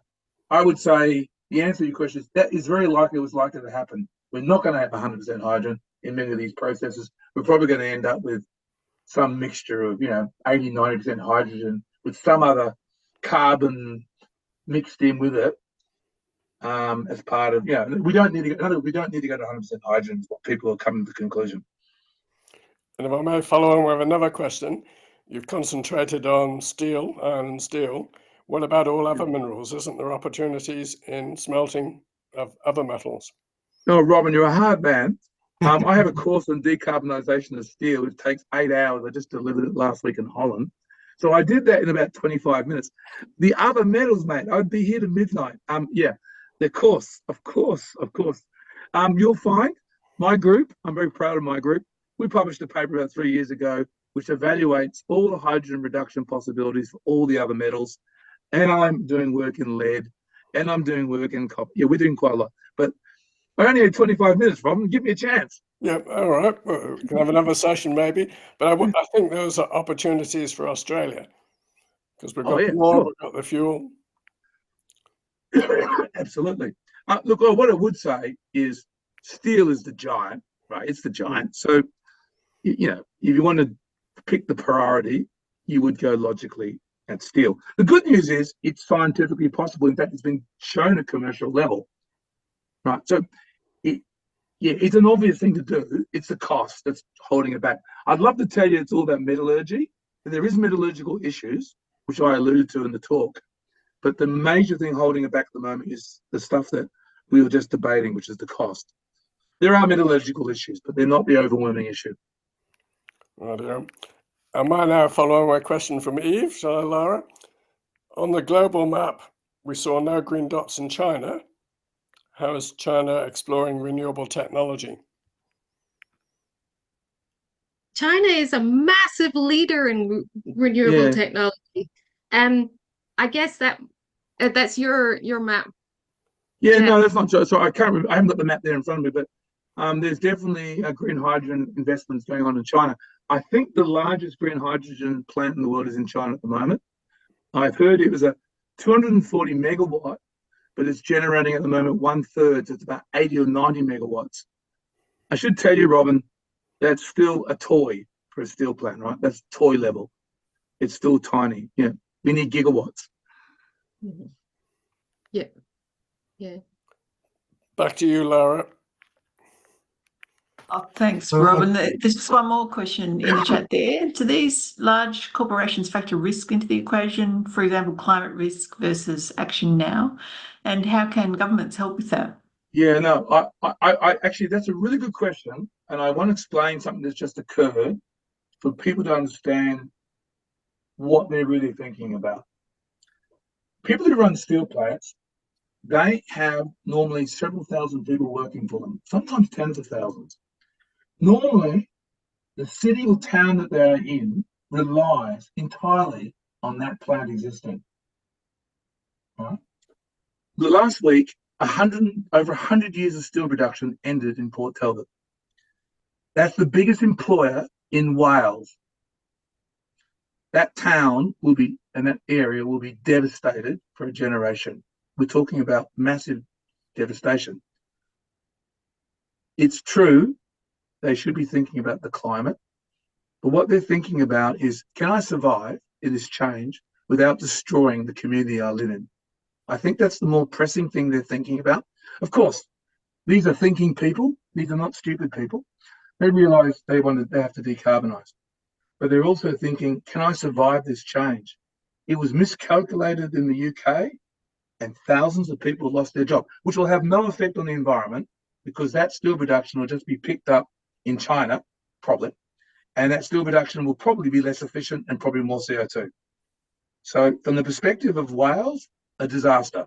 I would say the answer to your question is that is very likely was likely to happen. We're not going to have 100% hydrogen in many of these processes. We're probably going to end up with some mixture of, 80, 90% hydrogen with some other carbon mixed in with it as part of, we don't need to go to 100% hydrogen is what people are coming to the conclusion. And if I may follow on with another question, you've concentrated on steel, iron and steel. What about all other minerals? Isn't there opportunities in smelting of other metals? No, Robin, you're a hard man. I have a course on decarbonisation of steel, which takes 8 hours. I just delivered it last week in Holland. So I did that in about 25 minutes. The other metals, mate, I'd be here to midnight. Yeah, of course. You'll find my group, I'm very proud of my group. We published a paper about 3 years ago, which evaluates all the hydrogen reduction possibilities for all the other metals. And I'm doing work in lead, and I'm doing work in copper. Yeah, we're doing quite a lot. But I only had 25 minutes, Robin. Give me a chance. Yeah, all right. Well, we can have another session maybe. But I think those are opportunities for Australia because we've got the ore, sure. we've got the fuel. Absolutely. Look, what I would say is steel is the giant, right? It's the giant. So, you know, if you want to pick the priority, you would go logically at steel. The good news is it's scientifically possible. In fact, it's been shown at commercial level, right? So, it's an obvious thing to do. It's the cost that's holding it back. I'd love to tell you it's all about metallurgy. There is metallurgical issues, which I alluded to in the talk. But the major thing holding it back at the moment is the stuff that we were just debating, which is the cost. There are metallurgical issues, but they're not the overwhelming issue. Right, yeah. Am I now following my question from Eve? Shall I, Laura? On the global map, we saw no green dots in China. How is China exploring renewable technology? China is a massive leader in renewable technology. I guess that's your map. Yeah, no, that's not true. So I can't remember. I haven't got the map there in front of me, but there's definitely green hydrogen investments going on in China. I think the largest green hydrogen plant in the world is in China at the moment. I've heard it was a 240 megawatt, but it's generating at the moment 1/3. So it's about 80 or 90 megawatts. I should tell you, Robin, that's still a toy for a steel plant, right? That's toy level. It's still tiny. Yeah, we need gigawatts. Mm-hmm. Yeah. Yeah. Back to you, Laura. Oh, thanks, Robin. There's just one more question in the chat there. Do these large corporations factor risk into the equation, for example, climate risk versus action now? And how can governments help with that? Yeah, no, I actually, that's a really good question. And I want to explain something that's just occurred for people to understand what they're really thinking about. People who run steel plants, they have normally several thousand people working for them, sometimes tens of thousands. Normally, the city or town that they're in relies entirely on that plant existing. Right? The last week, over 100 years of steel production ended in Port Talbot. That's the biggest employer in Wales. That town will be, and that area will be devastated for a generation. We're talking about massive devastation. It's true, they should be thinking about the climate, but what they're thinking about is, can I survive in this change without destroying the community I live in? I think that's the more pressing thing they're thinking about. Of course, these are thinking people. These are not stupid people. They realize they have to decarbonize, but they're also thinking, can I survive this change? It was miscalculated in the UK and thousands of people lost their job, which will have no effect on the environment because that steel production will just be picked up in China, probably, and that steel production will probably be less efficient and probably more CO2. So from the perspective of Wales, a disaster.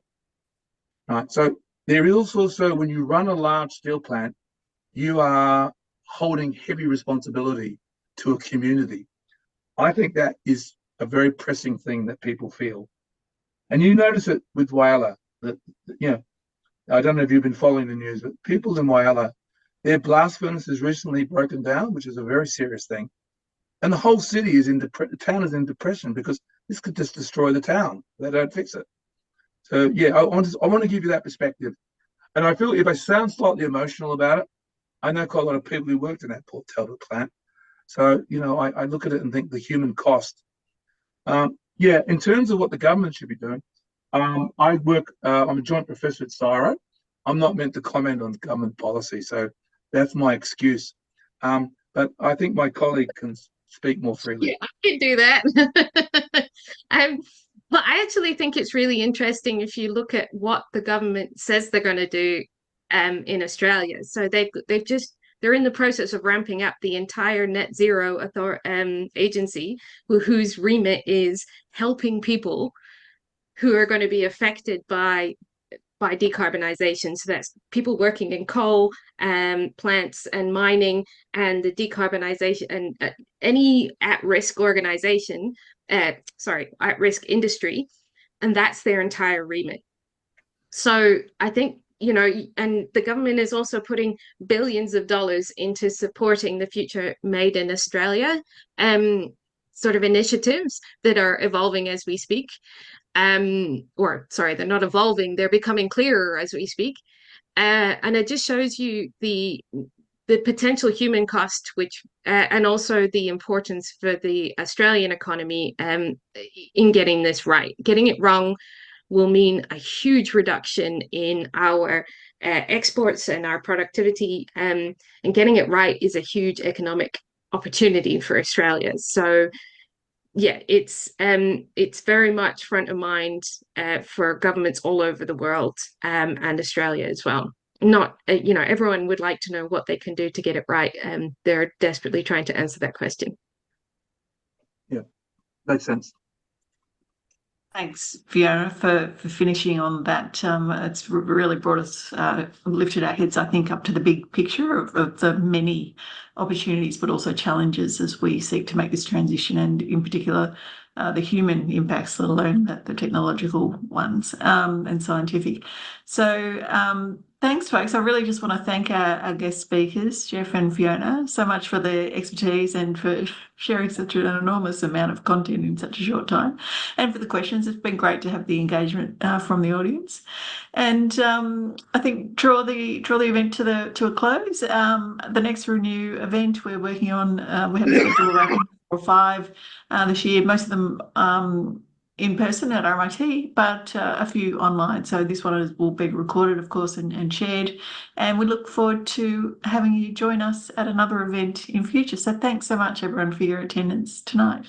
Right. So there is also, when you run a large steel plant, you are holding heavy responsibility to a community. I think that is a very pressing thing that people feel. And you notice it with Whyalla, that, you know, I don't know if you've been following the news, but people in Whyalla, their blast furnace is recently broken down, which is a very serious thing. And the whole city is the town is in depression because this could just destroy the town. They don't fix it. So yeah, I want to give you that perspective. And I feel if I sound slightly emotional about it, I know quite a lot of people who worked in that Port Talbot plant. So, you know, I look at it and think the human cost. Yeah, in terms of what the government should be doing, I'm a joint professor at CSIRO. I'm not meant to comment on government policy, so that's my excuse. But I think my colleague can speak more freely. Yeah, I can do that. But I actually think it's really interesting if you look at what the government says they're going to do in Australia. So they're in the process of ramping up the entire net zero agency, whose remit is helping people who are going to be affected by decarbonisation. So that's people working in coal, plants and mining, and the decarbonisation, and any at-risk organisation, at-risk industry, and that's their entire remit. So I think, and the government is also putting billions of dollars into supporting the Future Made in Australia sort of initiatives that are evolving as we speak. Or sorry, they're not evolving, they're becoming clearer as we speak. And it just shows you the potential human cost, which and also the importance for the Australian economy in getting this right. Getting it wrong will mean a huge reduction in our exports and our productivity, and getting it right is a huge economic opportunity for Australia. So yeah, it's very much front of mind for governments all over the world, and Australia as well. Not everyone would like to know what they can do to get it right, and they're desperately trying to answer that question. Yeah, makes sense. Thanks, Fiona, for finishing on that. It's really brought us, lifted our heads, I think, up to the big picture of the many opportunities, but also challenges as we seek to make this transition, and in particular, the human impacts, let alone the technological ones and scientific. So thanks, folks. I really just want to thank our guest speakers, Geoff and Fiona, so much for their expertise and for sharing such an enormous amount of content in such a short time, and for the questions. It's been great to have the engagement from the audience, and I think draw the event to a close. The next Renew event we're working on, we have a schedule of, I think, 4 or 5 this year, most of them in person at RMIT, but a few online. So this one will be recorded, of course, and shared. And we look forward to having you join us at another event in future. So thanks so much, everyone, for your attendance tonight.